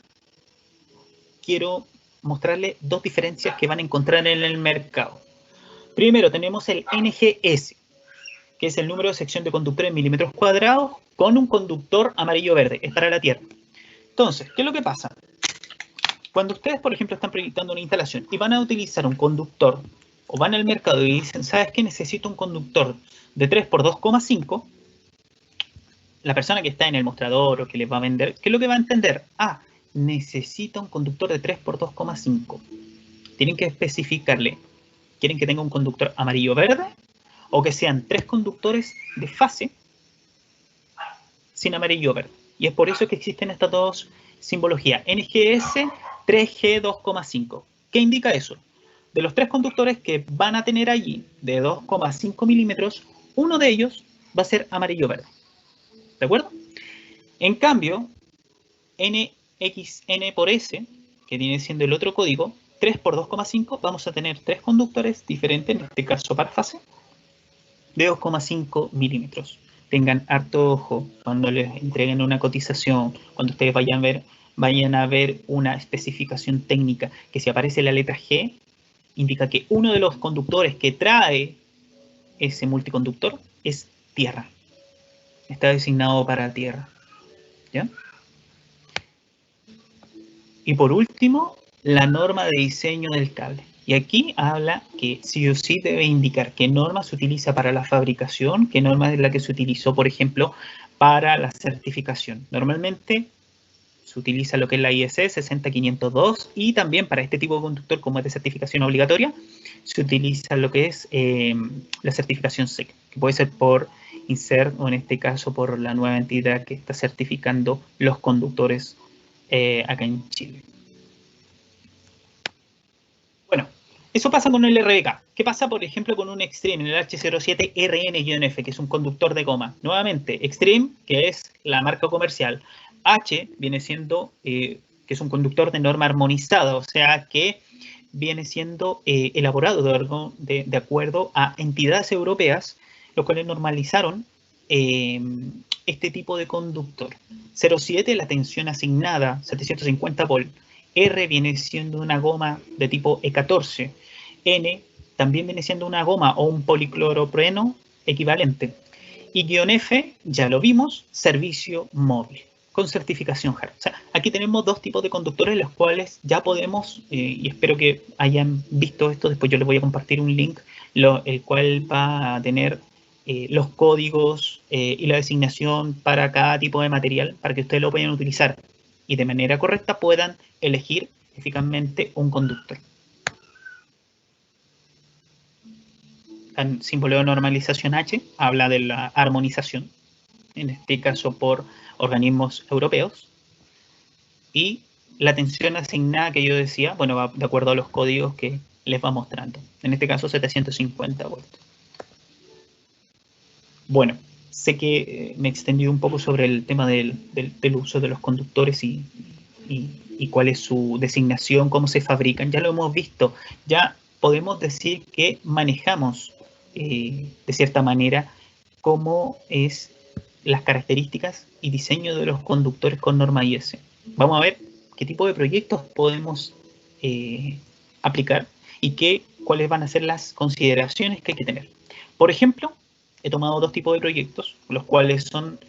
quiero mostrarles dos diferencias que van a encontrar en el mercado. Primero tenemos el NGS, que es el número de sección de conductores en milímetros cuadrados con un conductor amarillo-verde. Es para la Tierra. Entonces, ¿qué es lo que pasa? Cuando ustedes, por ejemplo, están proyectando una instalación y van a utilizar un conductor, o van al mercado y dicen, ¿sabes qué? Necesito un conductor de 3 por 2,5. La persona que está en el mostrador o que les va a vender, ¿qué es lo que va a entender? Ah, necesita un conductor de 3 por 2,5. Tienen que especificarle, ¿quieren que tenga un conductor amarillo-verde? O que sean 3 conductores de fase sin amarillo-verde. Y es por eso que existen estas dos simbologías, NGS 3G 2,5. ¿Qué indica eso? De los 3 conductores que van a tener allí, de 2,5 milímetros, uno de ellos va a ser amarillo-verde. ¿De acuerdo? En cambio, NXN por S, que viene siendo el otro código, 3 por 2,5, vamos a tener 3 conductores diferentes, en este caso para fase, de 2,5 milímetros. Tengan harto ojo cuando les entreguen una cotización, cuando ustedes vayan a ver una especificación técnica, que si aparece la letra G, indica que uno de los conductores que trae ese multiconductor es tierra. Está designado para tierra. ¿Ya? Y por último, la norma de diseño del cable. Y aquí habla que sí o sí debe indicar qué norma se utiliza para la fabricación, qué norma es la que se utilizó, por ejemplo, para la certificación. Normalmente se utiliza lo que es la IEC 60502 y también para este tipo de conductor, como es de certificación obligatoria, se utiliza lo que es la certificación SEC, que puede ser por INSERT o en este caso por la nueva entidad que está certificando los conductores acá en Chile. Bueno, eso pasa con el RBK. ¿Qué pasa, por ejemplo, con un Extreme, el H07RN-F, que es un conductor de goma? Nuevamente, Extreme, que es la marca comercial. H viene siendo, que es un conductor de norma armonizada, o sea que viene siendo elaborado de acuerdo a entidades europeas, los cuales normalizaron este tipo de conductor. 07, la tensión asignada, 750 volt. R viene siendo una goma de tipo E14. N también viene siendo una goma o un policloropreno equivalente. Y -F, ya lo vimos, servicio móvil, con certificación HART. O sea, aquí tenemos dos tipos de conductores, los cuales ya podemos, y espero que hayan visto esto, después yo les voy a compartir un link, el cual va a tener los códigos y la designación para cada tipo de material, para que ustedes lo puedan utilizar y de manera correcta puedan elegir eficazmente un conductor. El símbolo de normalización H habla de la armonización, en este caso por organismos europeos, y la tensión asignada que yo decía, bueno, va de acuerdo a los códigos que les va mostrando, en este caso 750 volts. Bueno, sé que me he extendido un poco sobre el tema del uso de los conductores y cuál es su designación, cómo se fabrican. Ya lo hemos visto, ya podemos decir que manejamos de cierta manera cómo es las características y diseño de los conductores con norma IS. Vamos a ver qué tipo de proyectos podemos aplicar y cuáles van a ser las consideraciones que hay que tener. Por ejemplo, he tomado dos tipos de proyectos, los cuales son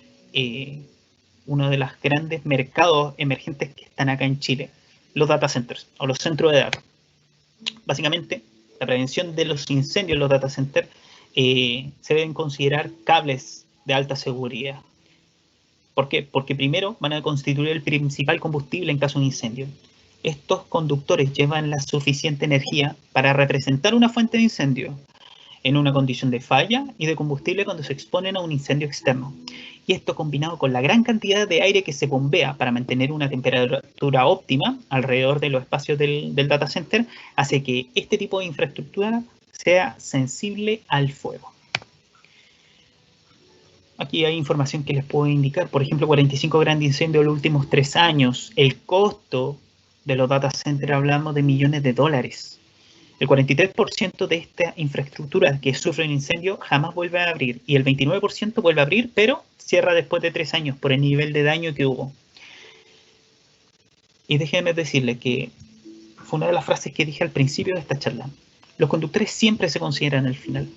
uno de los grandes mercados emergentes que están acá en Chile, los data centers o los centros de datos. Básicamente, la prevención de los incendios en los data centers se deben considerar cables de alta seguridad. ¿Por qué? Porque primero van a constituir el principal combustible en caso de incendio. Estos conductores llevan la suficiente energía para representar una fuente de incendio en una condición de falla y de combustible cuando se exponen a un incendio externo. Y esto combinado con la gran cantidad de aire que se bombea para mantener una temperatura óptima alrededor de los espacios del data center, hace que este tipo de infraestructura sea sensible al fuego. Aquí hay información que les puedo indicar. Por ejemplo, 45 grandes incendios en los últimos 3 años. El costo de los data centers hablamos de millones de dólares. El 43% de esta infraestructura que sufre un incendio jamás vuelve a abrir y el 29% vuelve a abrir, pero cierra después de 3 años por el nivel de daño que hubo. Y déjenme decirles que fue una de las frases que dije al principio de esta charla. Los conductores siempre se consideran al final.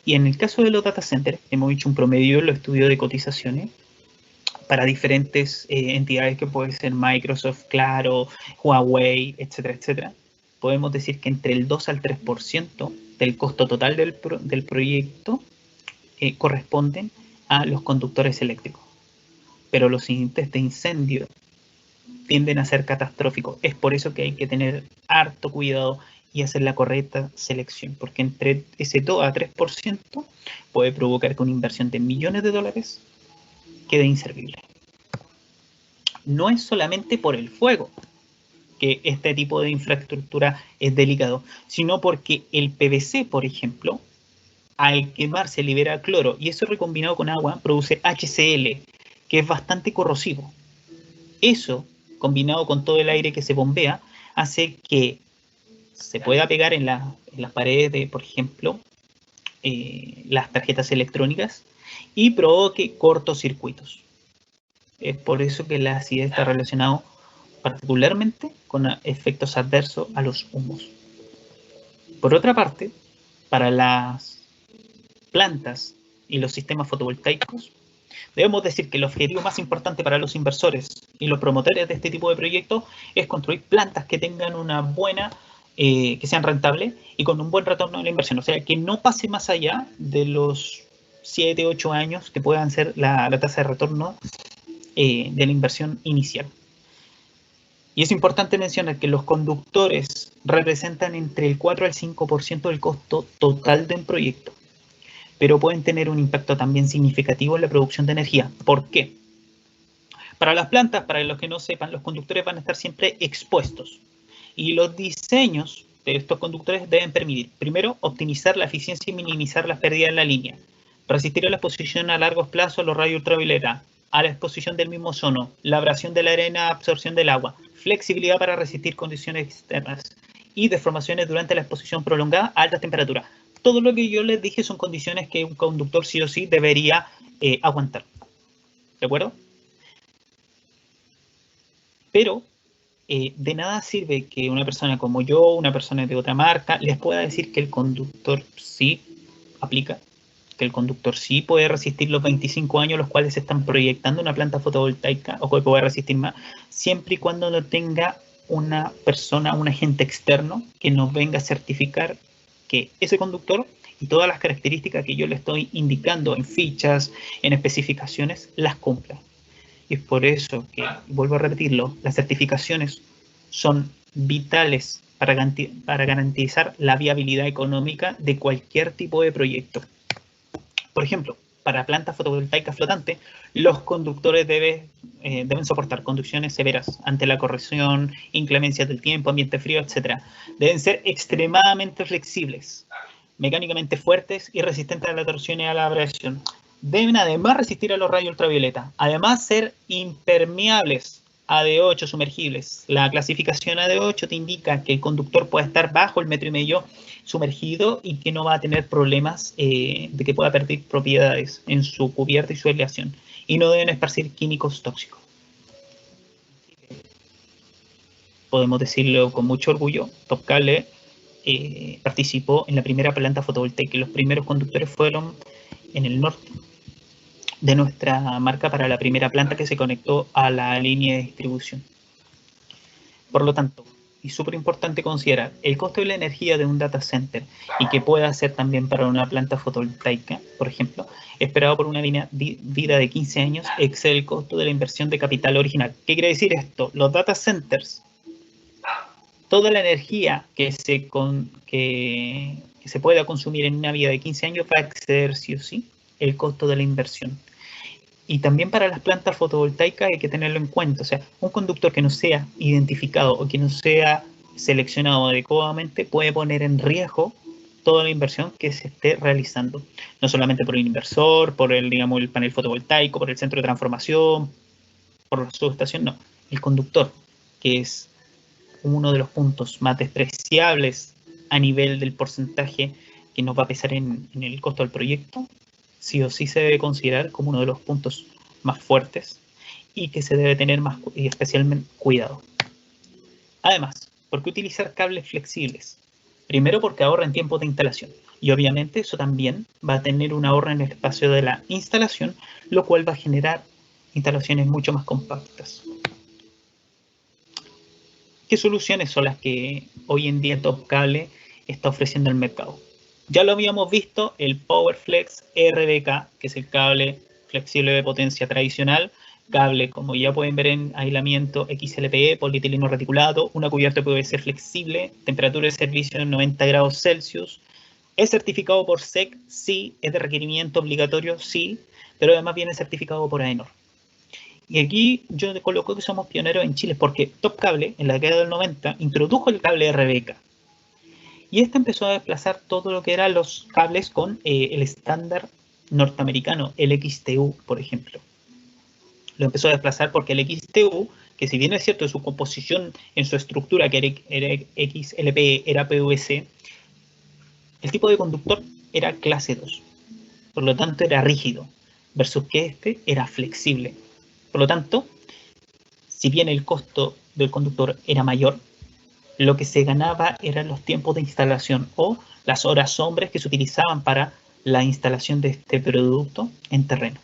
Y en el caso de los data centers, hemos hecho un promedio en los estudios de cotizaciones, para diferentes entidades que pueden ser Microsoft, Claro, Huawei, etcétera, etcétera, podemos decir que entre el 2 al 3% del costo total del proyecto corresponden a los conductores eléctricos. Pero los índices de incendio tienden a ser catastróficos. Es por eso que hay que tener harto cuidado y hacer la correcta selección, porque entre ese 2 a 3% puede provocar que una inversión de millones de dólares quede inservible. No es solamente por el fuego que este tipo de infraestructura es delicado, sino porque el PVC, por ejemplo, al quemarse libera cloro y eso recombinado con agua produce HCl, que es bastante corrosivo. Eso, combinado con todo el aire que se bombea, hace que se pueda pegar en las paredes de, por ejemplo, las tarjetas electrónicas y provoque cortocircuitos. Es por eso que la acidez está relacionado particularmente con efectos adversos a los humos. Por otra parte, para las plantas y los sistemas fotovoltaicos, debemos decir que el objetivo más importante para los inversores y los promotores de este tipo de proyectos es construir plantas que tengan una buena, que sean rentables y con un buen retorno de la inversión. O sea, que no pase más allá de los 7, 8 años que puedan ser la tasa de retorno de la inversión inicial. Y es importante mencionar que los conductores representan entre el 4 al 5% del costo total de un proyecto, pero pueden tener un impacto también significativo en la producción de energía. ¿Por qué? Para las plantas, para los que no sepan, los conductores van a estar siempre expuestos. Y los diseños de estos conductores deben permitir, primero, optimizar la eficiencia y minimizar las pérdidas en la línea, resistir a la exposición a largos plazos a los rayos ultravioleta, a la exposición del mismo ozono, la abrasión de la arena, absorción del agua, flexibilidad para resistir condiciones externas y deformaciones durante la exposición prolongada a altas temperaturas. Todo lo que yo les dije son condiciones que un conductor sí o sí debería aguantar. ¿De acuerdo? Pero de nada sirve que una persona como yo, una persona de otra marca, les pueda decir que el conductor sí aplica, que el conductor sí puede resistir los 25 años los cuales se están proyectando una planta fotovoltaica, o que puede resistir más, siempre y cuando no tenga una persona, un agente externo que nos venga a certificar que ese conductor y todas las características que yo le estoy indicando en fichas, en especificaciones, las cumpla. Y es por eso que, vuelvo a repetirlo, las certificaciones son vitales para garantizar la viabilidad económica de cualquier tipo de proyecto. Por ejemplo, para plantas fotovoltaicas flotantes, los conductores deben soportar condiciones severas ante la corrección, inclemencias del tiempo, ambiente frío, etc. Deben ser extremadamente flexibles, mecánicamente fuertes y resistentes a la torsión y a la abrasión. Deben además resistir a los rayos ultravioleta. Además, ser impermeables a AD8 sumergibles. La clasificación AD8 te indica que el conductor puede estar bajo el 1,5 metros sumergido y que no va a tener problemas de que pueda perder propiedades en su cubierta y su aleación. Y no deben esparcir químicos tóxicos. Podemos decirlo con mucho orgullo, Topcable participó en la primera planta fotovoltaica y los primeros conductores fueron en el norte de nuestra marca para la primera planta que se conectó a la línea de distribución. Por lo tanto, y súper importante considerar, el costo de la energía de un data center y que pueda ser también para una planta fotovoltaica, por ejemplo, esperado por una vida de 15 años, excede el costo de la inversión de capital original. ¿Qué quiere decir esto? Los data centers, toda la energía que se pueda consumir en una vida de 15 años va a exceder sí o sí el costo de la inversión. Y también para las plantas fotovoltaicas hay que tenerlo en cuenta. O sea, un conductor que no sea identificado o que no sea seleccionado adecuadamente puede poner en riesgo toda la inversión que se esté realizando. No solamente por el inversor, por el panel fotovoltaico, por el centro de transformación, por la subestación, no. El conductor, que es uno de los puntos más despreciables a nivel del porcentaje que nos va a pesar en el costo del proyecto, sí o sí se debe considerar como uno de los puntos más fuertes y que se debe tener más y especialmente cuidado. Además, ¿por qué utilizar cables flexibles? Primero, porque ahorra en tiempo de instalación y obviamente eso también va a tener un ahorro en el espacio de la instalación, lo cual va a generar instalaciones mucho más compactas. ¿Qué soluciones son las que hoy en día Top Cable está ofreciendo al mercado? Ya lo habíamos visto, el PowerFlex RBK, que es el cable flexible de potencia tradicional, cable, como ya pueden ver, en aislamiento XLPE, polietileno reticulado, una cubierta PVC flexible, temperatura de servicio en 90 grados Celsius. ¿Es certificado por SEC? Sí. ¿Es de requerimiento obligatorio? Sí. Pero además viene certificado por AENOR. Y aquí yo coloco que somos pioneros en Chile, porque Top Cable, en la década del 90, introdujo el cable RBK. Y este empezó a desplazar todo lo que eran los cables con el estándar norteamericano, el XTU, por ejemplo. Lo empezó a desplazar porque el XTU, que si bien es cierto en su composición, en su estructura, que era XLPE, era PVC, el tipo de conductor era clase 2. Por lo tanto, era rígido, versus que este era flexible. Por lo tanto, si bien el costo del conductor era mayor, lo que se ganaba eran los tiempos de instalación o las horas hombres que se utilizaban para la instalación de este producto en terreno.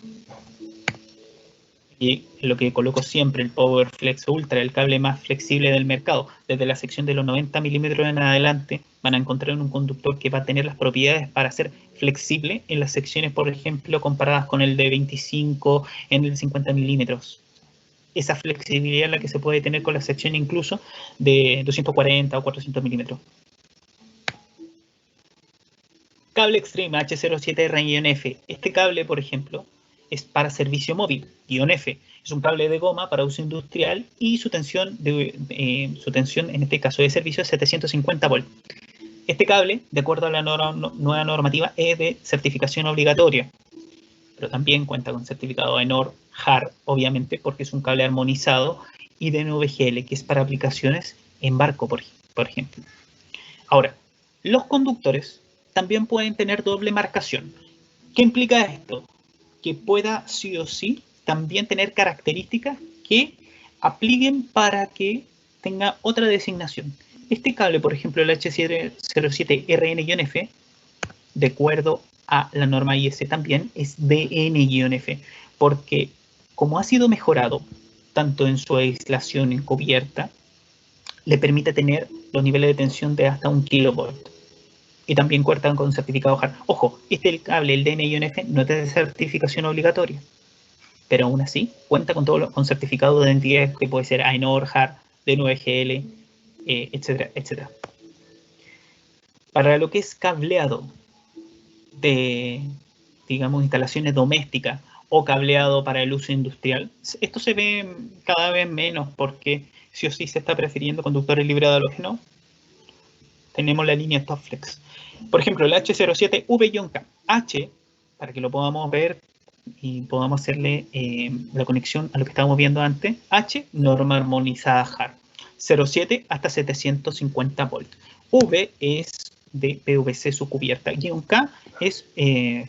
Y lo que coloco siempre, el PowerFlex Ultra, el cable más flexible del mercado. Desde la sección de los 90 milímetros en adelante van a encontrar un conductor que va a tener las propiedades para ser flexible en las secciones, por ejemplo, comparadas con el de 25 en el 50 milímetros. Esa flexibilidad es la que se puede tener con la sección incluso de 240 o 400 milímetros. Cable Extreme H07R-F. Este cable, por ejemplo, es para servicio móvil, -F. Es un cable de goma para uso industrial y su tensión en este caso de servicio es 750 volts. Este cable, de acuerdo a la nueva normativa, es de certificación obligatoria, pero también cuenta con certificado AENOR, HAR, obviamente, porque es un cable armonizado, y de NVGL, que es para aplicaciones en barco, por ejemplo. Ahora, los conductores también pueden tener doble marcación. ¿Qué implica esto? Que pueda sí o sí también tener características que apliquen para que tenga otra designación. Este cable, por ejemplo, el H07RN-F, de acuerdo a la norma IS también, es DN-F, porque como ha sido mejorado tanto en su aislación encubierta, le permite tener los niveles de tensión de hasta 1 kV. Y también cuentan con certificado HAR. Ojo, el cable, el DN-F, no es de certificación obligatoria, pero aún así cuenta con con certificado de entidades que puede ser AENOR, HAR, DNVGL, etcétera, etcétera. Para lo que es cableado de, digamos, instalaciones domésticas o cableado para el uso industrial, esto se ve cada vez menos porque sí o sí se está prefiriendo conductores libres de halógeno. Tenemos la línea TopFlex. Por ejemplo, el H07V-K. H, para que lo podamos ver y podamos hacerle la conexión a lo que estábamos viendo antes. H, norma armonizada HAR. 07 hasta 750 volts. V es de PVC su cubierta. Y un K es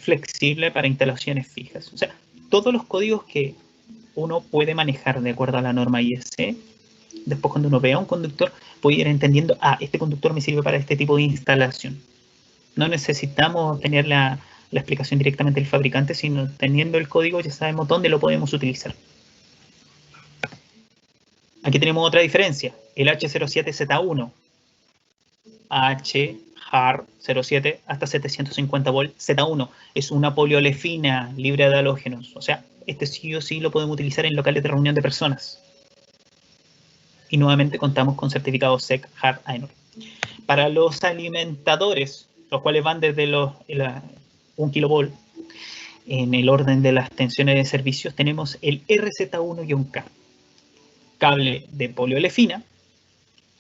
flexible para instalaciones fijas. O sea, todos los códigos que uno puede manejar de acuerdo a la norma IS. Después, cuando uno vea un conductor, puede ir entendiendo, este conductor me sirve para este tipo de instalación. No necesitamos tener la explicación directamente del fabricante, sino teniendo el código ya sabemos dónde lo podemos utilizar. Aquí tenemos otra diferencia, el H07Z1. HAR 07 hasta 750 volts. Z1 es una poliolefina libre de halógenos. O sea, este sí o sí lo podemos utilizar en locales de reunión de personas. Y nuevamente contamos con certificados SEC, HAR, AENOR. Para los alimentadores, los cuales van desde 1 kV, en el orden de las tensiones de servicios, tenemos el RZ1-K, cable de poliolefina,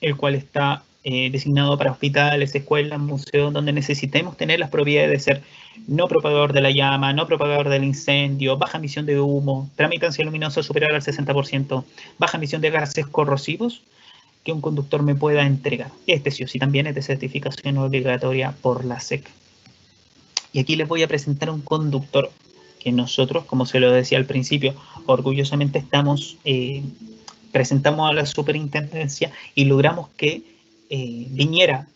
el cual está designado para hospitales, escuelas, museos, donde necesitemos tener las propiedades de ser no propagador de la llama, no propagador del incendio, baja emisión de humo, tramitancia luminosa superior al 60%, baja emisión de gases corrosivos que un conductor me pueda entregar. Este sí o sí también es de certificación obligatoria por la SEC. Y aquí les voy a presentar un conductor que nosotros, como se lo decía al principio, orgullosamente presentamos a la superintendencia y logramos que viniera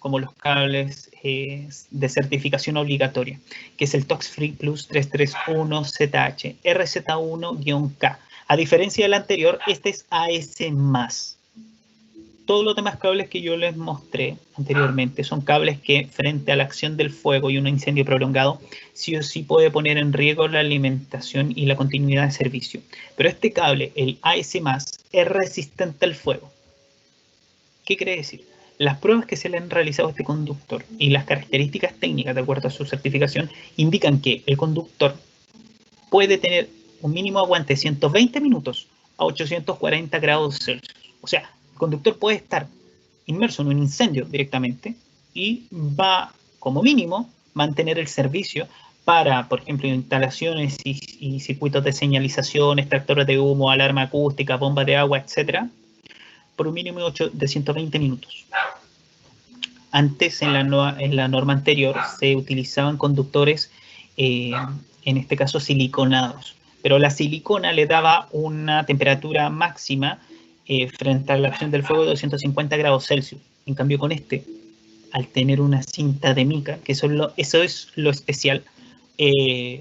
como los cables de certificación obligatoria, que es el TOX Free Plus 331ZH, RZ1-K. A diferencia del anterior, este es AS+. Todos los demás cables que yo les mostré anteriormente son cables que, frente a la acción del fuego y un incendio prolongado, sí o sí puede poner en riesgo la alimentación y la continuidad de servicio. Pero este cable, el AS+, es resistente al fuego. ¿Qué quiere decir? Las pruebas que se le han realizado a este conductor y las características técnicas de acuerdo a su certificación indican que el conductor puede tener un mínimo aguante de 120 minutos a 840 grados Celsius. O sea, el conductor puede estar inmerso en un incendio directamente y va, como mínimo, mantener el servicio para, por ejemplo, instalaciones y circuitos de señalización, extractores de humo, alarma acústica, bombas de agua, etcétera, por un mínimo de 120 minutos. Antes, en la norma anterior, se utilizaban conductores, en este caso siliconados, pero la silicona le daba una temperatura máxima frente a la acción del fuego de 250 grados Celsius. En cambio, con este, al tener una cinta de mica, que eso es lo especial,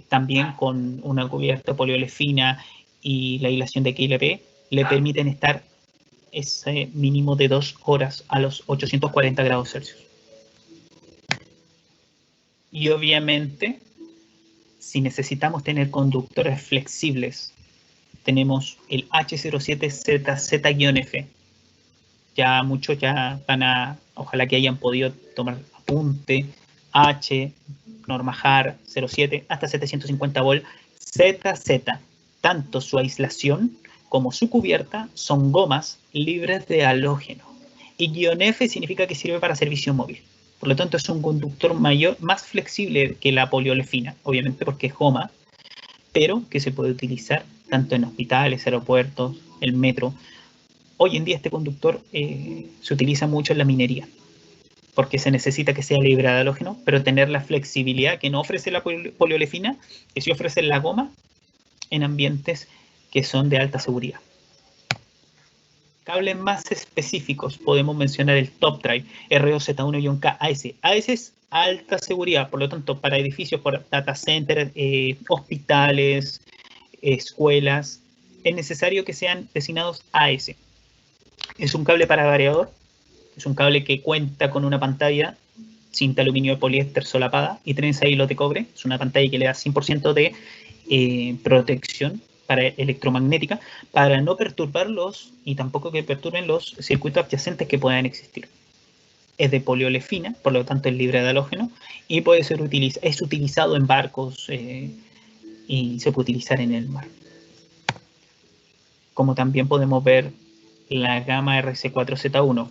también con una cubierta poliolefina y la aislación de KLP, le permiten estar ese mínimo de 2 horas a los 840 grados Celsius. Y obviamente, si necesitamos tener conductores flexibles, tenemos el H07ZZ-F. Ya muchos ya ojalá que hayan podido tomar apunte. H, norma HAR 07, hasta 750 volt, ZZ. Tanto su aislación como su cubierta son gomas libres de halógeno. Y -F significa que sirve para servicio móvil. Por lo tanto, es un conductor más flexible que la poliolefina, obviamente porque es goma, pero que se puede utilizar tanto en hospitales, aeropuertos, el metro. Hoy en día este conductor se utiliza mucho en la minería, porque se necesita que sea libre de halógeno, pero tener la flexibilidad que no ofrece la poliolefina, que sí ofrece la goma en ambientes que son de alta seguridad. Cables más específicos, podemos mencionar el Top Drive, ROZ1-K AS. AS es alta seguridad, por lo tanto, para edificios, por data centers, hospitales, escuelas, es necesario que sean designados AS. Es un cable para variador, es un cable que cuenta con una pantalla cinta aluminio de poliéster solapada y trenza hilo de cobre. Es una pantalla que le da 100% de protección para electromagnética, para no perturbarlos y tampoco que perturben los circuitos adyacentes que puedan existir. Es de poliolefina, por lo tanto es libre de halógeno y puede ser es utilizado en barcos y se puede utilizar en el mar. Como también podemos ver la gama RC4Z1.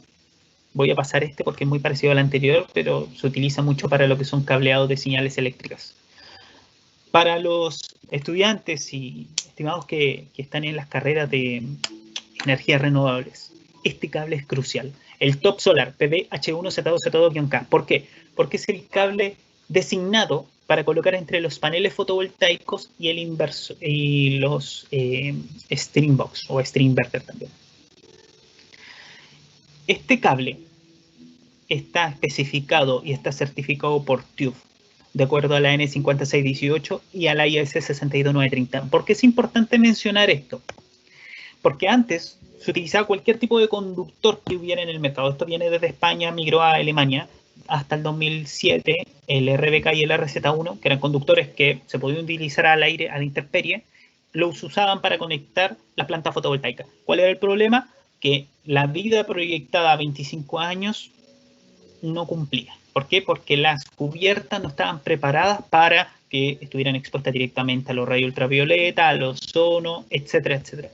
Voy a pasar porque es muy parecido al anterior, pero se utiliza mucho para lo que son cableados de señales eléctricas. Para los estudiantes y estimados que están en las carreras de energías renovables, este cable es crucial. El Top Solar PB-H1Z2Z2-K. ¿Por qué? Porque es el cable designado para colocar entre los paneles fotovoltaicos y el inverso y los string box o string inverter también. Este cable está especificado y está certificado por TÜV, de acuerdo a la N5618 y a la IS 62930. ¿Por qué es importante mencionar esto? Porque antes se utilizaba cualquier tipo de conductor que hubiera en el mercado. Esto viene desde España, migró a Alemania, hasta el 2007, el RBK y el RZ1, que eran conductores que se podían utilizar al aire, a la intemperie, los usaban para conectar las plantas fotovoltaicas. ¿Cuál era el problema? Que la vida proyectada a 25 años no cumplía. ¿Por qué? Porque las cubiertas no estaban preparadas para que estuvieran expuestas directamente a los rayos ultravioleta, al ozono, etcétera, etcétera.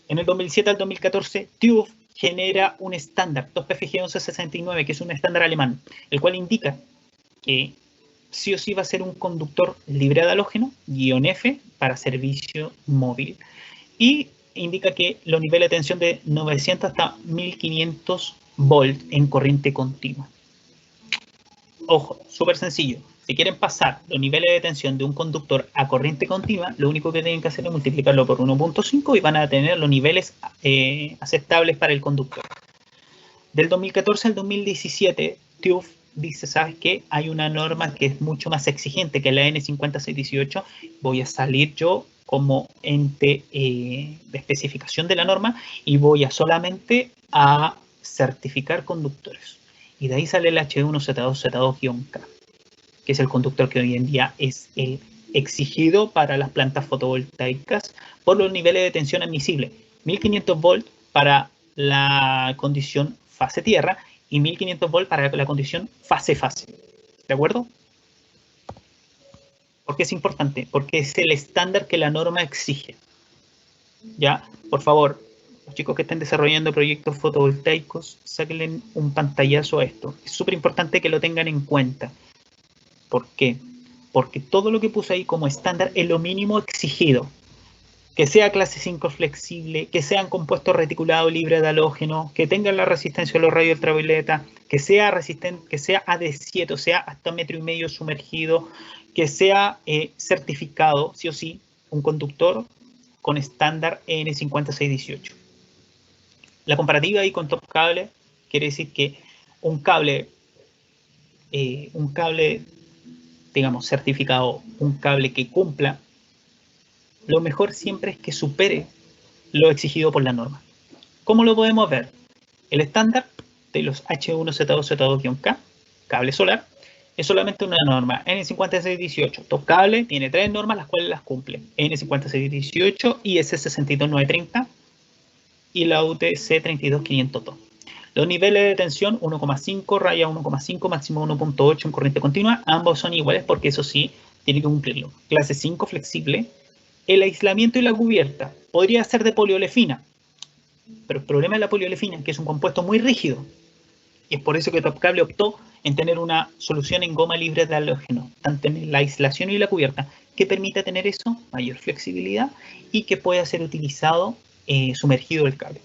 En el 2007 al 2014, TÜV genera un estándar, 2PFG 1169, que es un estándar alemán, el cual indica que sí o sí va a ser un conductor libre de halógeno, -F, para servicio móvil. Y indica que los niveles de tensión de 900 hasta 1500 volt en corriente continua. Ojo, súper sencillo. Si quieren pasar los niveles de tensión de un conductor a corriente continua, lo único que tienen que hacer es multiplicarlo por 1.5 y van a tener los niveles aceptables para el conductor. Del 2014 al 2017, TÜV dice, ¿sabes qué? Hay una norma que es mucho más exigente que la N50618, voy a salir yo como ente de especificación de la norma y voy a solamente a certificar conductores. Y de ahí sale el H1Z2Z2-K, que es el conductor que hoy en día es exigido para las plantas fotovoltaicas por los niveles de tensión admisible. 1500 volts para la condición fase tierra y 1500 volts para la condición fase-fase. ¿De acuerdo? ¿Por qué es importante? Porque es el estándar que la norma exige. Ya, por favor, los chicos que estén desarrollando proyectos fotovoltaicos, sáquenle un pantallazo a esto. Es súper importante que lo tengan en cuenta. ¿Por qué? Porque todo lo que puse ahí como estándar es lo mínimo exigido. Que sea clase 5 flexible, que sean compuestos reticulados libres de halógeno, que tengan la resistencia a los rayos ultravioleta, que sea resistente, que sea AD7, o sea, hasta 1,5 metros sumergido, que sea certificado, sí o sí, un conductor con estándar N50618. La comparativa ahí con Top Cable quiere decir que un cable, digamos, certificado, un cable que cumpla, lo mejor siempre es que supere lo exigido por la norma. ¿Cómo lo podemos ver? El estándar de los H1Z2Z2-K, cable solar, es solamente una norma. N5618, Top Cable, tiene 3 normas las cuales las cumple. N5618, IS 62930 y la UTC 32502. Los niveles de tensión 1,5, raya 1,5, máximo 1,8 en corriente continua. Ambos son iguales porque eso sí, tiene que cumplirlo. Clase 5 flexible. El aislamiento y la cubierta podría ser de poliolefina, pero el problema de la poliolefina es que es un compuesto muy rígido y es por eso que Top Cable optó en tener una solución en goma libre de halógeno, tanto en la aislación y la cubierta, que permita tener eso, mayor flexibilidad y que pueda ser utilizado sumergido el cable.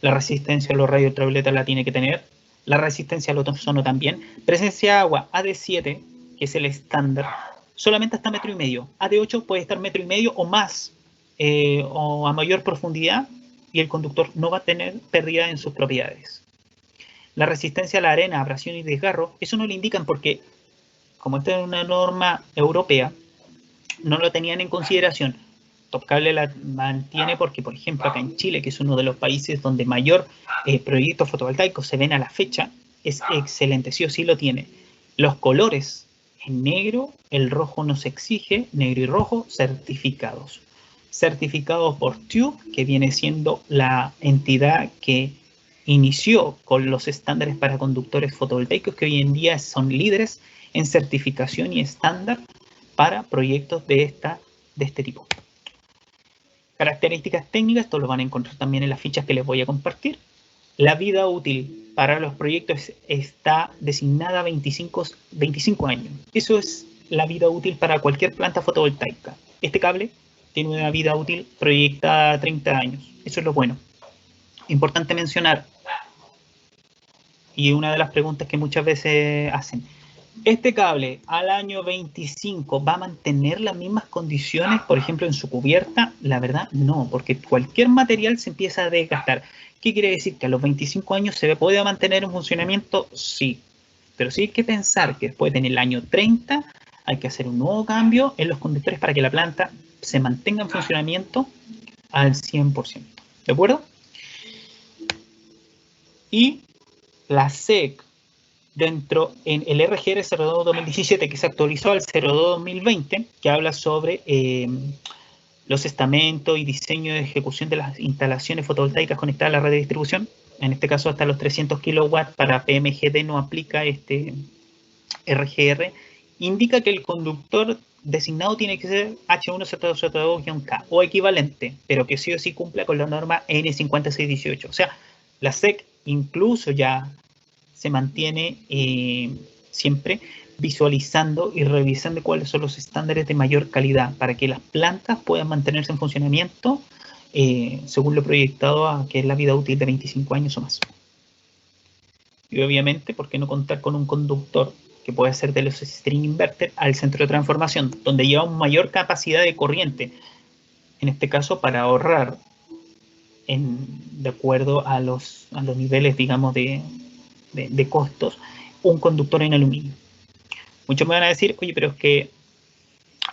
La resistencia a los rayos ultravioleta la tiene que tener, la resistencia al ozono también, presencia de agua AD7, que es el estándar, solamente hasta 1,5 metros. AD8 puede estar 1,5 metros o más, o a mayor profundidad, y el conductor no va a tener pérdida en sus propiedades. La resistencia a la arena, abrasión y desgarro, eso no lo indican porque, como esta es una norma europea, no lo tenían en consideración. Top Cable la mantiene porque, por ejemplo, acá en Chile, que es uno de los países donde mayor proyectos fotovoltaicos se ven a la fecha, es excelente, sí o sí lo tiene. Los colores en negro, el rojo no se exige, negro y rojo, certificados. Certificados por TÜV, que viene siendo la entidad que inició con los estándares para conductores fotovoltaicos, que hoy en día son líderes en certificación y estándar para proyectos de este tipo. Características técnicas, esto lo van a encontrar también en las fichas que les voy a compartir. La vida útil para los proyectos está designada a 25 años. Eso es la vida útil para cualquier planta fotovoltaica. Este cable tiene una vida útil proyectada a 30 años. Eso es lo bueno. Importante mencionar, y una de las preguntas que muchas veces hacen, ¿este cable al año 25 va a mantener las mismas condiciones, por ejemplo, en su cubierta? La verdad, no, porque cualquier material se empieza a desgastar. ¿Qué quiere decir? ¿Que a los 25 años se puede mantener en funcionamiento? Sí, pero sí hay que pensar que después en el año 30 hay que hacer un nuevo cambio en los conductores para que la planta se mantenga en funcionamiento al 100%. ¿De acuerdo? Y la SEC, dentro en el RGR 02-2017, que se actualizó al 02-2020, que habla sobre los estamentos y diseño de ejecución de las instalaciones fotovoltaicas conectadas a la red de distribución. En este caso, hasta los 300 kilowatts para PMGD no aplica este RGR. Indica que el conductor designado tiene que ser H1Z2Z2-K o equivalente, pero que sí o sí cumpla con la norma N5618. O sea, la SEC incluso ya se mantiene siempre visualizando y revisando cuáles son los estándares de mayor calidad para que las plantas puedan mantenerse en funcionamiento según lo proyectado a que es la vida útil de 25 años o más. Y obviamente, ¿por qué no contar con un conductor que puede ser de los string inverter al centro de transformación, donde lleva una mayor capacidad de corriente? En este caso, para ahorrar de acuerdo a los niveles, digamos, de costos, un conductor en aluminio. Muchos me van a decir, oye, pero es que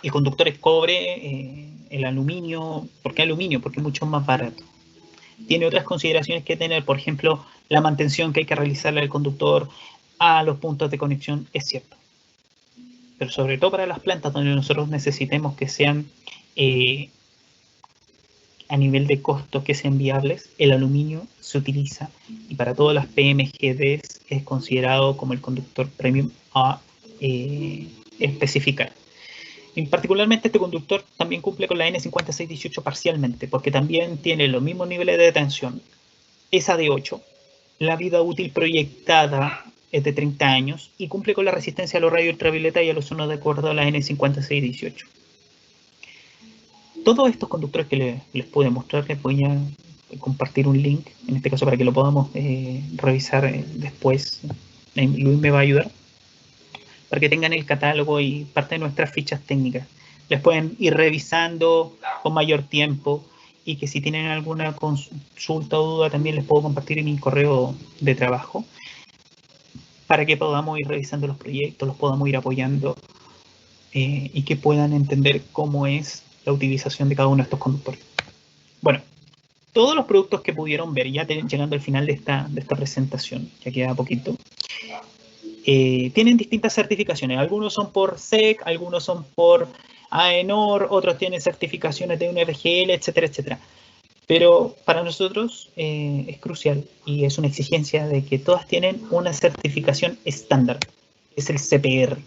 el conductor es cobre, el aluminio, ¿por qué aluminio? Porque es mucho más barato. Tiene otras consideraciones que tener, por ejemplo, la mantención que hay que realizarle al conductor a los puntos de conexión, es cierto. Pero sobre todo para las plantas donde nosotros necesitemos que sean a nivel de costo que sean viables, el aluminio se utiliza y para todas las PMGDs es considerado como el conductor premium a especificar. Y particularmente este conductor también cumple con la N5618 parcialmente, porque también tiene los mismos niveles de tensión, esa de 8, la vida útil proyectada es de 30 años y cumple con la resistencia a los rayos ultravioleta y a los ozono de acuerdo a la N5618. Todos estos conductores que les pude mostrar, les voy a compartir un link, en este caso para que lo podamos revisar después. Luis me va a ayudar, para que tengan el catálogo y parte de nuestras fichas técnicas. Les pueden ir revisando con mayor tiempo y que si tienen alguna consulta o duda también les puedo compartir en mi correo de trabajo para que podamos ir revisando los proyectos, los podamos ir apoyando y que puedan entender cómo es la utilización de cada uno de estos conductores. Bueno, todos los productos que pudieron ver, ya llegando al final de esta presentación, ya queda poquito, tienen distintas certificaciones. Algunos son por SEC, algunos son por AENOR, otros tienen certificaciones de UNFGL, etcétera, etcétera. Pero para nosotros es crucial y es una exigencia de que todas tienen una certificación estándar, es el CPR.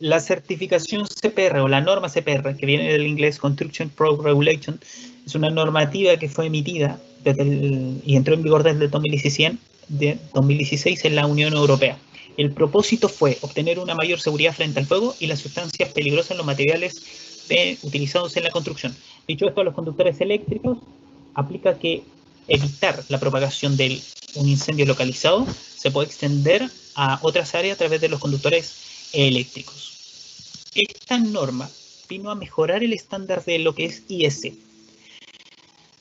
La certificación CPR o la norma CPR, que viene del inglés Construction Product Regulation, es una normativa que fue emitida y entró en vigor desde el 2016 en la Unión Europea. El propósito fue obtener una mayor seguridad frente al fuego y las sustancias peligrosas en los materiales utilizados en la construcción. Dicho esto, a los conductores eléctricos aplica que evitar la propagación de un incendio localizado se puede extender a otras áreas a través de los conductores eléctricos. Esta norma vino a mejorar el estándar de lo que es IS,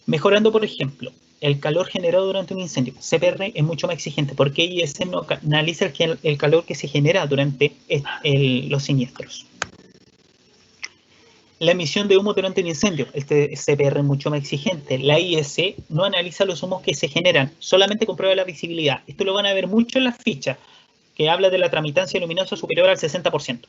mejorando, por ejemplo, el calor generado durante un incendio. CPR es mucho más exigente porque IS no analiza el calor que se genera durante los siniestros. La emisión de humo durante un incendio, este CPR es mucho más exigente. La IS no analiza los humos que se generan, solamente comprueba la visibilidad. Esto lo van a ver mucho en las fichas, que habla de la tramitancia luminosa superior al 60%.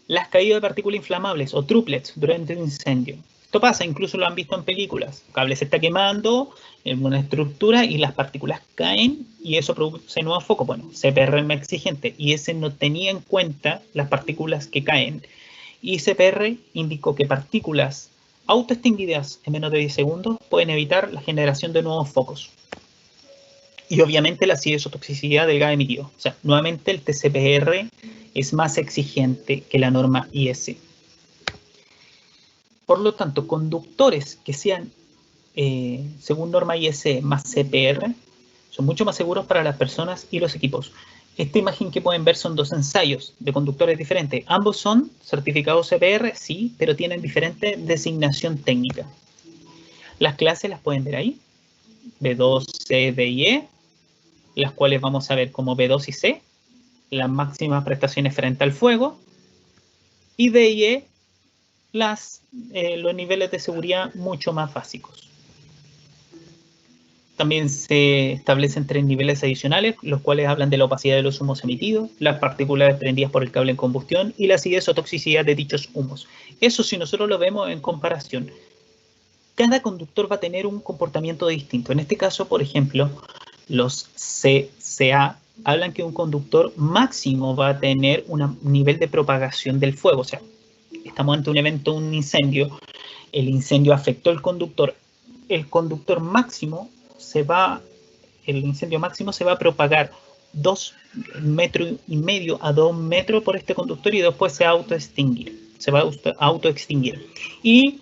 Las caídas de partículas inflamables o triplets durante un incendio. Esto pasa, incluso lo han visto en películas. El cable se está quemando en una estructura y las partículas caen y eso produce nuevo foco. Bueno, CPR es más exigente y ese no tenía en cuenta las partículas que caen. Y CPR indicó que partículas autoextinguidas en menos de 10 segundos pueden evitar la generación de nuevos focos. Y obviamente la acidotoxicidad del gas emitido. O sea, nuevamente el TCPR es más exigente que la norma IS. Por lo tanto, conductores que sean, según norma IS más CPR, son mucho más seguros para las personas y los equipos. Esta imagen que pueden ver son dos ensayos de conductores diferentes. Ambos son certificados CPR, sí, pero tienen diferente designación técnica. Las clases las pueden ver ahí. B2, C, D y E, las cuales vamos a ver como B2 y C, las máximas prestaciones frente al fuego, y D y E, los niveles de seguridad mucho más básicos. También se establecen 3 niveles adicionales, los cuales hablan de la opacidad de los humos emitidos, las partículas desprendidas por el cable en combustión y la acidez o toxicidad de dichos humos. Eso, si nosotros lo vemos en comparación, cada conductor va a tener un comportamiento distinto. En este caso, por ejemplo, los CCA hablan que un conductor máximo va a tener un nivel de propagación del fuego. O sea, estamos ante un evento, un incendio, el incendio afectó al conductor, el incendio máximo se va a propagar 2,5 metros a 2 metros por este conductor y después se va a autoextinguir. Y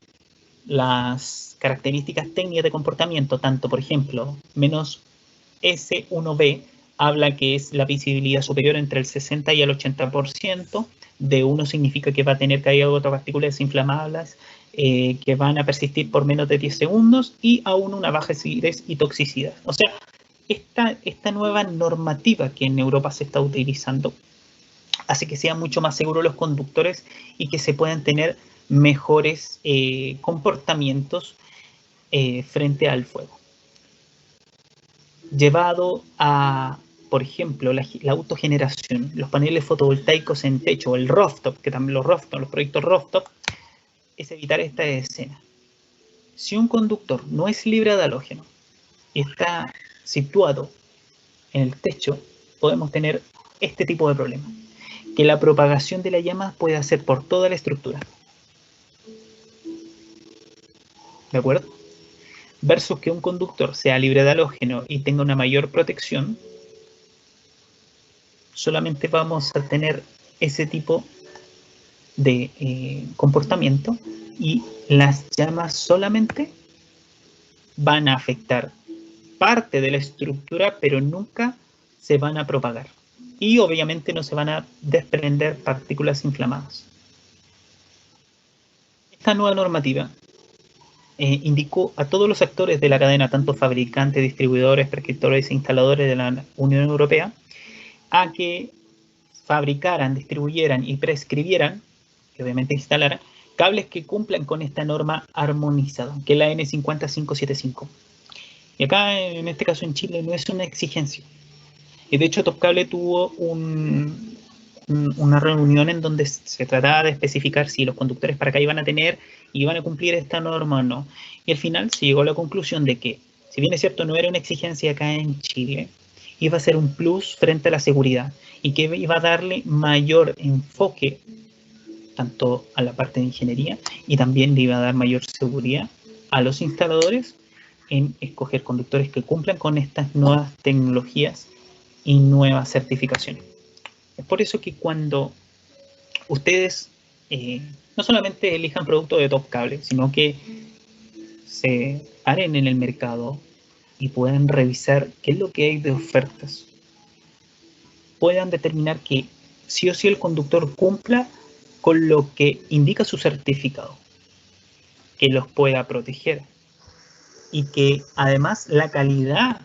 las características técnicas de comportamiento, tanto por ejemplo, menos S1B, habla que es la visibilidad superior entre el 60 y el 80%, D1 significa que va a tener caída de otras partículas inflamables que van a persistir por menos de 10 segundos, y A1 una baja acidez y toxicidad. O sea, esta nueva normativa que en Europa se está utilizando hace que sean mucho más seguros los conductores y que se puedan tener mejores comportamientos frente al fuego. Llevado a, por ejemplo, la autogeneración, los paneles fotovoltaicos en techo, el rooftop, que también los proyectos rooftop, es evitar esta escena. Si un conductor no es libre de halógeno y está situado en el techo, podemos tener este tipo de problema, que la propagación de la llama puede hacer por toda la estructura. ¿De acuerdo? Versus que un conductor sea libre de halógeno y tenga una mayor protección, solamente vamos a tener ese tipo de comportamiento y las llamas solamente van a afectar parte de la estructura, pero nunca se van a propagar. Y obviamente no se van a desprender partículas inflamadas. Esta nueva normativa indicó a todos los actores de la cadena, tanto fabricantes, distribuidores, prescriptores e instaladores de la Unión Europea, a que fabricaran, distribuyeran y prescribieran, que obviamente instalaran, cables que cumplan con esta norma armonizada, que es la N50575. Y acá, en este caso en Chile, no es una exigencia. Y de hecho, Top Cable tuvo una reunión en donde se trataba de especificar si los conductores para acá iban a tener y iban a cumplir esta norma o no. Y al final se llegó a la conclusión de que, si bien es cierto, no era una exigencia acá en Chile, iba a ser un plus frente a la seguridad y que iba a darle mayor enfoque tanto a la parte de ingeniería y también le iba a dar mayor seguridad a los instaladores en escoger conductores que cumplan con estas nuevas tecnologías y nuevas certificaciones. Es por eso que cuando ustedes no solamente elijan productos de Top Cable, sino que se paren en el mercado y puedan revisar qué es lo que hay de ofertas, puedan determinar que sí o sí el conductor cumpla con lo que indica su certificado, que los pueda proteger y que además la calidad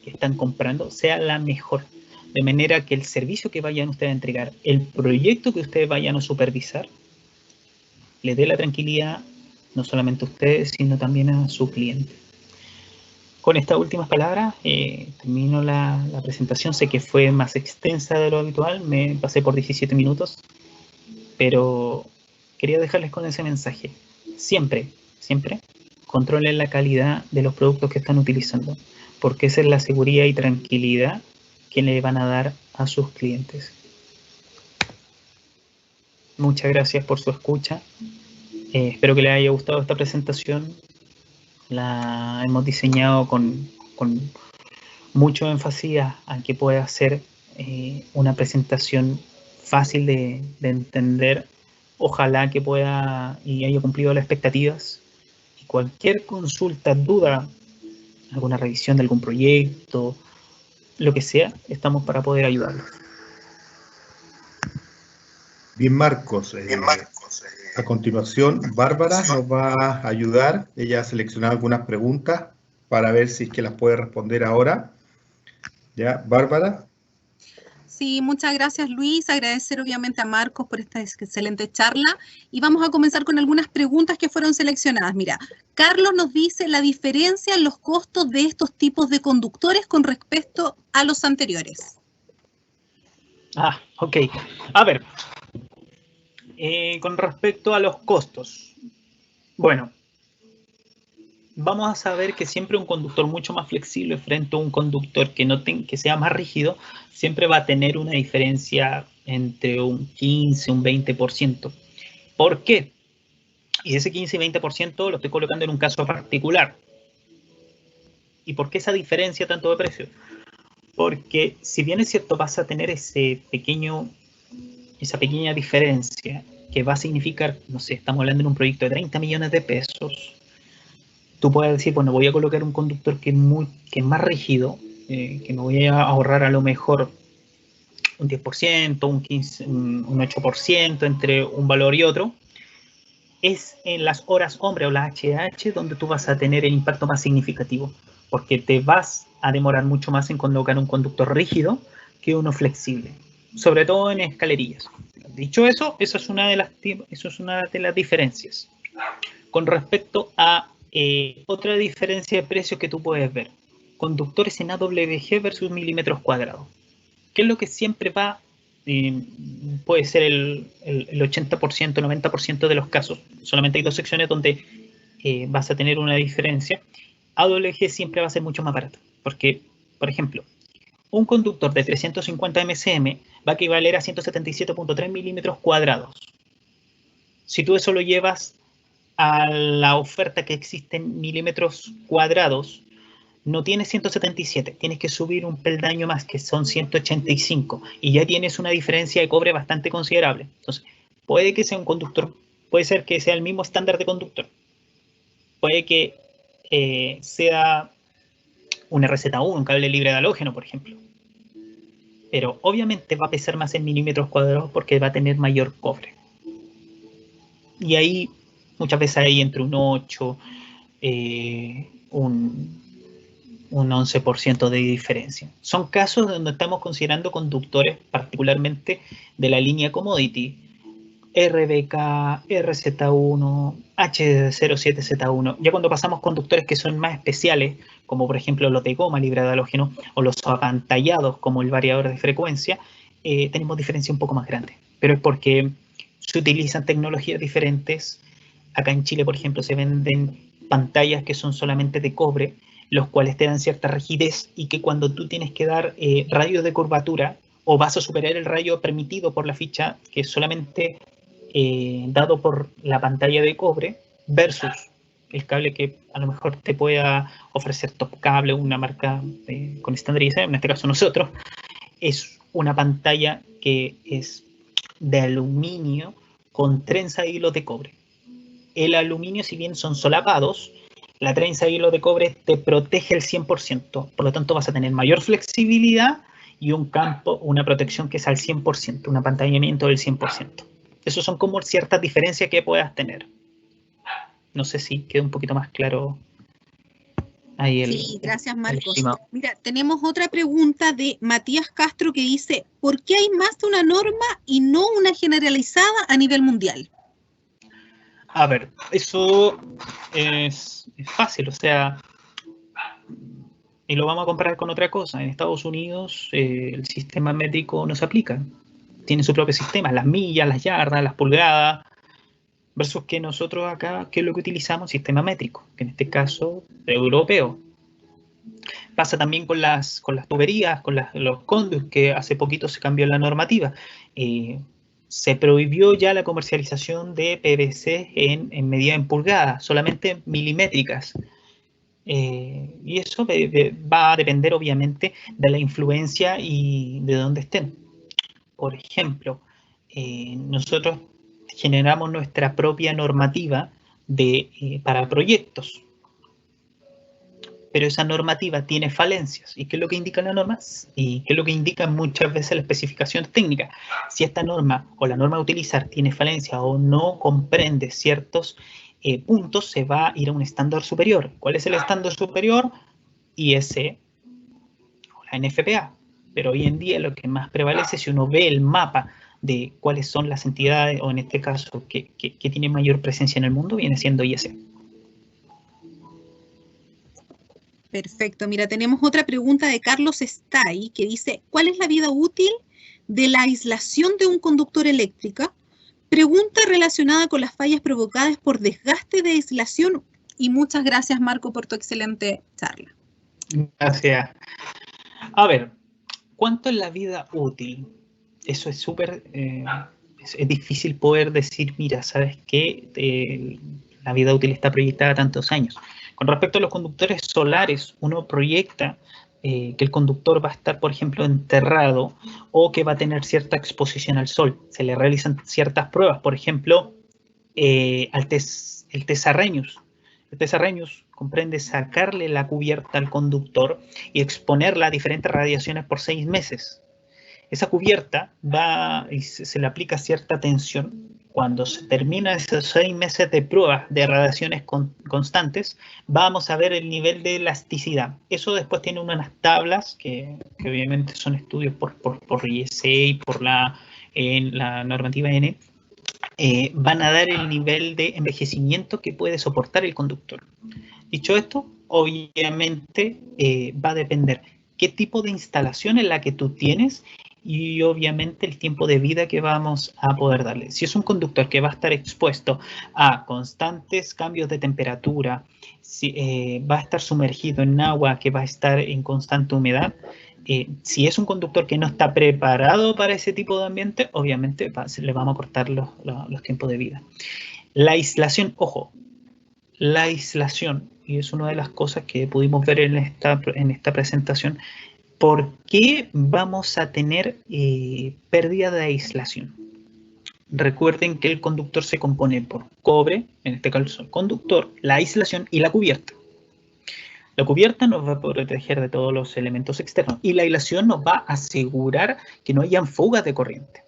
que están comprando sea la mejor, de manera que el servicio que vayan ustedes a entregar, el proyecto que ustedes vayan a supervisar, le dé la tranquilidad no solamente a ustedes, sino también a su cliente. Con estas últimas palabras termino la presentación. Sé que fue más extensa de lo habitual, me pasé por 17 minutos, pero quería dejarles con ese mensaje. Siempre controlen la calidad de los productos que están utilizando, porque esa es la seguridad y tranquilidad que le van a dar a sus clientes. Muchas gracias por su escucha. Espero que les haya gustado esta presentación. La hemos diseñado con mucho énfasis a que pueda ser una presentación fácil de entender. Ojalá que pueda y haya cumplido las expectativas. Y cualquier consulta, duda, alguna revisión de algún proyecto, lo que sea, estamos para poder ayudarlos. Bien, Marcos. A continuación, Bárbara nos va a ayudar. Ella ha seleccionado algunas preguntas para ver si es que las puede responder ahora. ¿Ya, Bárbara? Sí, muchas gracias, Luis. Agradecer obviamente a Marcos por esta excelente charla. Y vamos a comenzar con algunas preguntas que fueron seleccionadas. Mira, Carlos nos dice la diferencia en los costos de estos tipos de conductores con respecto a los anteriores. Ok. A ver, con respecto a los costos. Bueno, vamos a saber que siempre un conductor mucho más flexible frente a un conductor que sea más rígido, siempre va a tener una diferencia entre un 15 y un 20%. ¿Por qué? Y ese 15 y 20% lo estoy colocando en un caso particular. ¿Y por qué esa diferencia tanto de precio? Porque si bien es cierto vas a tener esa pequeña diferencia que va a significar, no sé, estamos hablando de un proyecto de 30 millones de pesos, tú puedes decir, bueno, voy a colocar un conductor que es más rígido, que me voy a ahorrar a lo mejor un 10%, un 15%, un 8% entre un valor y otro. Es en las horas hombre o la HH donde tú vas a tener el impacto más significativo, porque te vas a demorar mucho más en colocar un conductor rígido que uno flexible, sobre todo en escalerillas. Dicho eso, eso es una de las diferencias. Con respecto a otra diferencia de precios que tú puedes ver, conductores en AWG versus milímetros cuadrados. ¿Qué es lo que siempre va? Puede ser el 80%, 90% de los casos. Solamente hay 2 secciones donde vas a tener una diferencia. AWG siempre va a ser mucho más barato, porque, por ejemplo, un conductor de 350 MSM va a equivaler a 177.3 milímetros cuadrados. Si tú eso lo llevas a la oferta que existe en milímetros cuadrados, no tienes 177, tienes que subir un peldaño más, que son 185, y ya tienes una diferencia de cobre bastante considerable. Entonces, puede que sea un conductor, puede ser que sea el mismo estándar de conductor, puede que sea un RZ1, un cable libre de halógeno, por ejemplo. Pero obviamente va a pesar más en milímetros cuadrados porque va a tener mayor cobre. Y ahí muchas veces hay entre un 8, un 11% de diferencia. Son casos donde estamos considerando conductores particularmente de la línea commodity, RBK, RZ1, H07Z1. Ya cuando pasamos conductores que son más especiales, como por ejemplo los de goma libre de halógeno o los apantallados como el variador de frecuencia, tenemos diferencia un poco más grande. Pero es porque se utilizan tecnologías diferentes. Acá en Chile, por ejemplo, se venden pantallas que son solamente de cobre, los cuales te dan cierta rigidez y que cuando tú tienes que dar radios de curvatura o vas a superar el radio permitido por la ficha, que es solamente dado por la pantalla de cobre, versus el cable que a lo mejor te pueda ofrecer Top Cable, una marca con estandarización, en este caso nosotros, es una pantalla que es de aluminio con trenza de hilos de cobre. El aluminio, si bien son solapados, la trenza de hilo de cobre te protege el 100%, por lo tanto vas a tener mayor flexibilidad y un campo, una protección que es al 100%, un apantallamiento del 100%. Esas son como ciertas diferencias que puedas tener. No sé si queda un poquito más claro ahí el... Sí, gracias Marcos. Mira, tenemos otra pregunta de Matías Castro que dice, ¿por qué hay más de una norma y no una generalizada a nivel mundial? A ver, eso es fácil, o sea, y lo vamos a comparar con otra cosa. En Estados Unidos el sistema métrico no se aplica. Tiene su propio sistema, las millas, las yardas, las pulgadas, versus que nosotros acá, ¿qué es lo que utilizamos? Sistema métrico, que en este caso europeo. Pasa también con las tuberías, con los conduits, que hace poquito se cambió la normativa. Se prohibió ya la comercialización de PVC en medida en pulgadas, solamente milimétricas. Y eso va a depender obviamente de la influencia y de dónde estén. Por ejemplo, nosotros generamos nuestra propia normativa para proyectos, pero esa normativa tiene falencias. ¿Y qué es lo que indican las normas? ¿Y qué es lo que indican muchas veces las especificaciones técnicas? Si esta norma o la norma a utilizar tiene falencia o no comprende ciertos puntos, se va a ir a un estándar superior. ¿Cuál es el estándar superior? IS o la NFPA. Pero hoy en día lo que más prevalece, si uno ve el mapa de cuáles son las entidades, o en este caso, que tienen mayor presencia en el mundo, viene siendo IS. Perfecto. Mira, tenemos otra pregunta de Carlos Stay que dice, ¿cuál es la vida útil de la aislación de un conductor eléctrico? Pregunta relacionada con las fallas provocadas por desgaste de aislación. Y muchas gracias, Marco, por tu excelente charla. Gracias. A ver, ¿cuánto es la vida útil? Eso es súper... es difícil poder decir, mira, ¿sabes qué? La vida útil está proyectada a tantos años. Con respecto a los conductores solares, uno proyecta que el conductor va a estar, por ejemplo, enterrado o que va a tener cierta exposición al sol. Se le realizan ciertas pruebas, por ejemplo, el test Arrhenius. El test Arrhenius comprende sacarle la cubierta al conductor y exponerla a diferentes radiaciones por 6 meses. Esa cubierta va y se le aplica cierta tensión Cuando se terminan esos 6 meses de pruebas de radiaciones constantes, vamos a ver el nivel de elasticidad. Eso después tiene unas tablas que obviamente son estudios por IEC y por la normativa N. Van a dar el nivel de envejecimiento que puede soportar el conductor. Dicho esto, obviamente va a depender qué tipo de instalación es la que tú tienes y obviamente el tiempo de vida que vamos a poder darle. Si es un conductor que va a estar expuesto a constantes cambios de temperatura, va a estar sumergido en agua que va a estar en constante humedad, si es un conductor que no está preparado para ese tipo de ambiente, obviamente le vamos a cortar los tiempos de vida. La aislación, ojo, la aislación, y es una de las cosas que pudimos ver en esta presentación, ¿por qué vamos a tener pérdida de aislación? Recuerden que el conductor se compone por cobre, en este caso el conductor, la aislación y la cubierta. La cubierta nos va a proteger de todos los elementos externos y la aislación nos va a asegurar que no hayan fugas de corriente.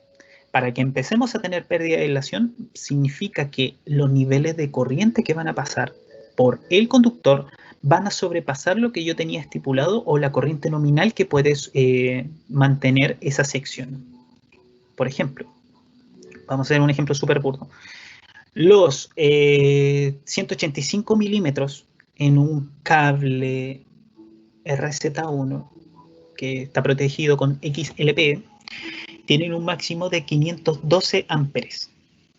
Para que empecemos a tener pérdida de aislación, significa que los niveles de corriente que van a pasar por el conductor van a sobrepasar lo que yo tenía estipulado o la corriente nominal que puedes mantener esa sección. Por ejemplo, vamos a hacer un ejemplo súper burdo. Los 185 milímetros en un cable RZ1 que está protegido con XLP tienen un máximo de 512 amperes.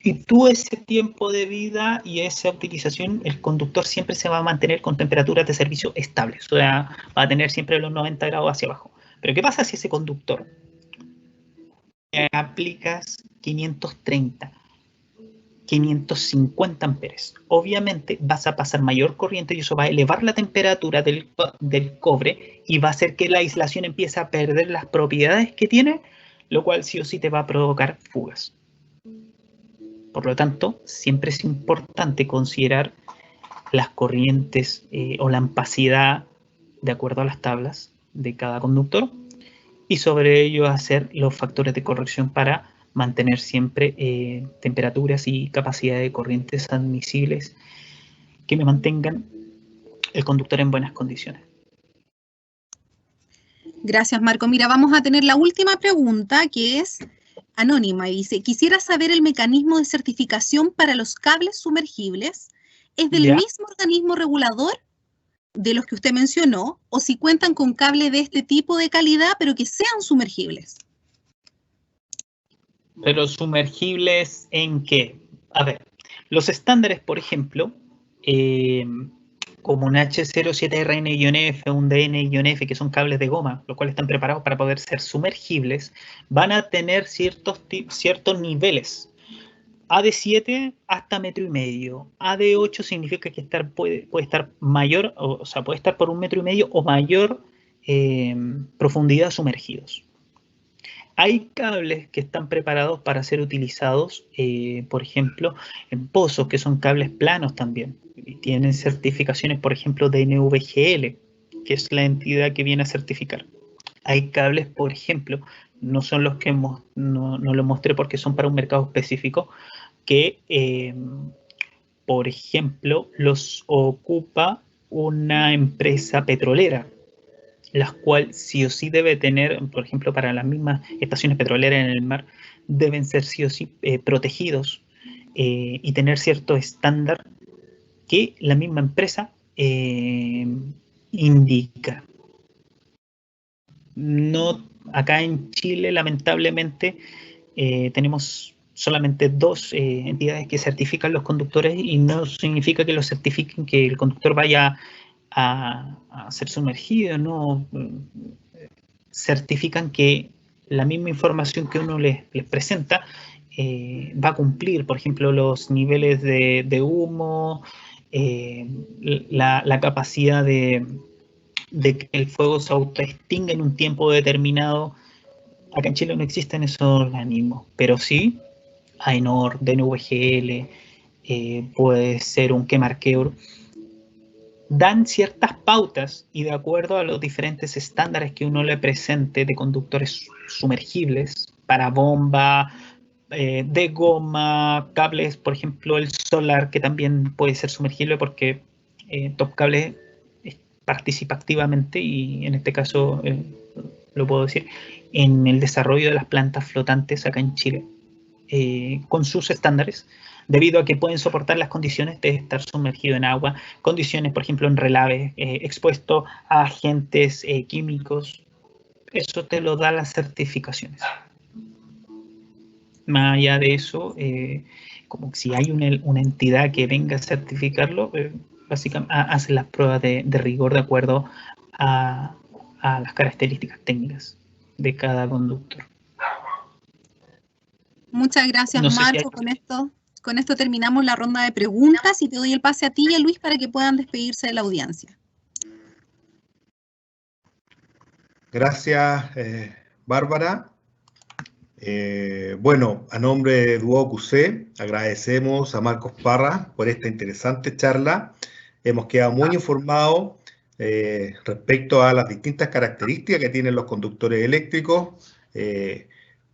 Y tú ese tiempo de vida y esa utilización, el conductor siempre se va a mantener con temperaturas de servicio estables. O sea, va a tener siempre los 90 grados hacia abajo. Pero ¿qué pasa si ese conductor aplicas 530, 550 amperes? Obviamente vas a pasar mayor corriente y eso va a elevar la temperatura del cobre y va a hacer que la aislación empiece a perder las propiedades que tiene, lo cual sí o sí te va a provocar fugas. Por lo tanto, siempre es importante considerar las corrientes o la ampacidad de acuerdo a las tablas de cada conductor y sobre ello hacer los factores de corrección para mantener siempre temperaturas y capacidad de corrientes admisibles que me mantengan el conductor en buenas condiciones. Gracias, Marco. Mira, vamos a tener la última pregunta, que es anónima, y dice: quisiera saber el mecanismo de certificación para los cables sumergibles. ¿Es del mismo organismo regulador de los que usted mencionó, o si cuentan con cables de este tipo de calidad, pero que sean sumergibles? ¿Pero sumergibles en qué? A ver, los estándares, por ejemplo, como un H07RN-F, un DN-F, que son cables de goma, los cuales están preparados para poder ser sumergibles, van a tener ciertos niveles. AD7 hasta 1,5 metros. AD8 significa que puede estar mayor, o sea, puede estar por 1,5 metros o mayor profundidad sumergidos. Hay cables que están preparados para ser utilizados, por ejemplo, en pozos, que son cables planos también. Y tienen certificaciones, por ejemplo, de NVGL, que es la entidad que viene a certificar. Hay cables, por ejemplo, no son los que no los mostré porque son para un mercado específico, que, por ejemplo, los ocupa una empresa petrolera, la cual sí o sí debe tener, por ejemplo, para las mismas estaciones petroleras en el mar, deben ser sí o sí protegidos y tener cierto estándar que la misma empresa indica. No, acá en Chile, lamentablemente, tenemos solamente 2 entidades que certifican los conductores y no significa que los certifiquen que el conductor vaya a ser sumergido, no. Certifican que la misma información que uno les presenta va a cumplir, por ejemplo, los niveles de humo, la capacidad de que el fuego se autoextinga en un tiempo determinado. Acá en Chile no existen esos organismos, pero sí AENOR, DNVGL, puede ser un Kemarkeur. Dan ciertas pautas y de acuerdo a los diferentes estándares que uno le presente de conductores sumergibles para bomba, de goma, cables, por ejemplo, el solar, que también puede ser sumergible porque Top Cable participa activamente y en este caso, lo puedo decir, en el desarrollo de las plantas flotantes acá en Chile, con sus estándares, debido a que pueden soportar las condiciones de estar sumergido en agua, condiciones, por ejemplo, en relave, expuesto a agentes químicos. Eso te lo da las certificaciones. Más allá de eso, como si hay una entidad que venga a certificarlo, básicamente hace las pruebas de rigor de acuerdo a las características técnicas de cada conductor. Muchas gracias, no Marco. Con esto terminamos la ronda de preguntas y te doy el pase a ti y a Luis para que puedan despedirse de la audiencia. Gracias, Bárbara. Bueno, a nombre de Duo QC, agradecemos a Marcos Parra por esta interesante charla. Hemos quedado muy informados respecto a las distintas características que tienen los conductores eléctricos,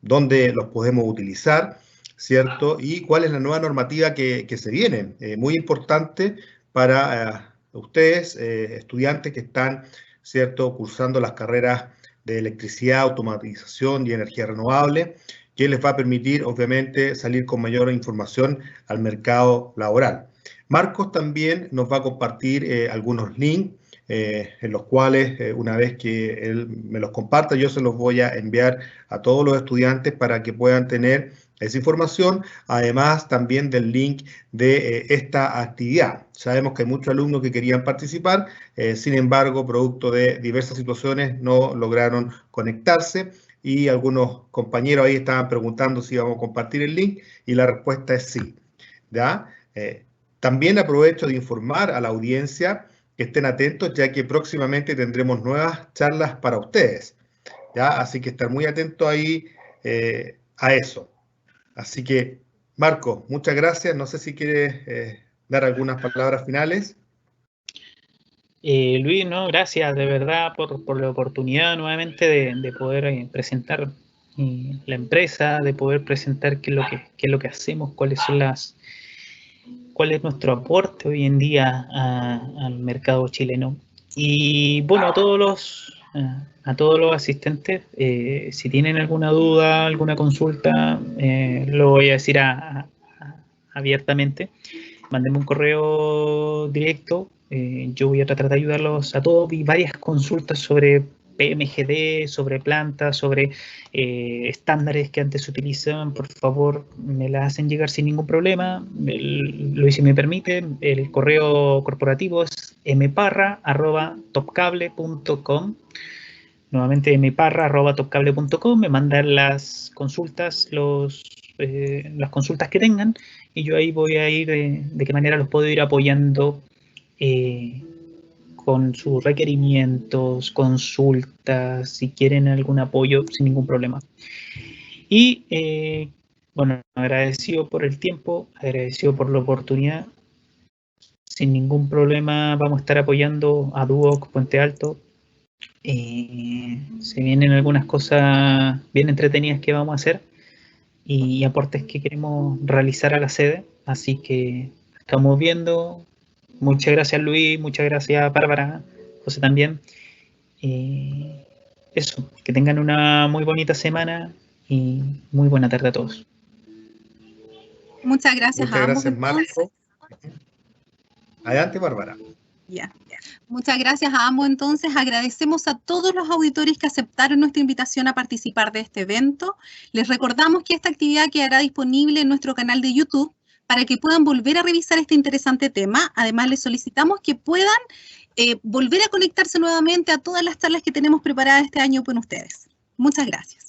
dónde los podemos utilizar, ¿cierto? Y cuál es la nueva normativa que se viene. Muy importante para ustedes, estudiantes que están, ¿cierto?, cursando las carreras de electricidad, automatización y energía renovable, que les va a permitir, obviamente, salir con mayor información al mercado laboral. Marcos también nos va a compartir algunos links en los cuales, una vez que él me los comparta, yo se los voy a enviar a todos los estudiantes para que puedan tener esa información, además también del link de esta actividad. Sabemos que hay muchos alumnos que querían participar, sin embargo, producto de diversas situaciones no lograron conectarse y algunos compañeros ahí estaban preguntando si íbamos a compartir el link y la respuesta es sí, ¿ya? También aprovecho de informar a la audiencia que estén atentos, ya que próximamente tendremos nuevas charlas para ustedes, ¿ya? Así que estar muy atentos ahí a eso. Así que, Marco, muchas gracias. No sé si quieres dar algunas palabras finales. Luis, no, gracias de verdad por la oportunidad nuevamente de poder presentar la empresa, de poder presentar qué es lo que hacemos, cuál es nuestro aporte hoy en día al mercado chileno. Y bueno, a todos los asistentes, si tienen alguna duda, alguna consulta, lo voy a decir abiertamente. Mándenme un correo directo. Yo voy a tratar de ayudarlos a todos. Vi varias consultas sobre PMGD, sobre plantas, sobre estándares que antes se utilizaban. Por favor, me las hacen llegar sin ningún problema. Luis, si me permite, el correo corporativo es mparra@topcable.com. Nuevamente mparra@topcable.com. Me mandan las consultas, las consultas que tengan, y yo ahí voy a ir de qué manera los puedo ir apoyando con sus requerimientos, consultas, si quieren algún apoyo, sin ningún problema. Y bueno, agradecido por el tiempo, agradecido por la oportunidad. Sin ningún problema vamos a estar apoyando a Duoc Puente Alto. Se vienen algunas cosas bien entretenidas que vamos a hacer y aportes que queremos realizar a la sede, así que estamos viendo. Muchas gracias, Luis, muchas gracias, Bárbara, José también. Eso, que tengan una muy bonita semana y muy buena tarde a todos. Muchas gracias a ambos. Muchas gracias, Marco. Adelante, Bárbara. Ya. Muchas gracias a ambos. Entonces, agradecemos a todos los auditores que aceptaron nuestra invitación a participar de este evento. Les recordamos que esta actividad quedará disponible en nuestro canal de YouTube para que puedan volver a revisar este interesante tema. Además, les solicitamos que puedan volver a conectarse nuevamente a todas las charlas que tenemos preparadas este año con ustedes. Muchas gracias.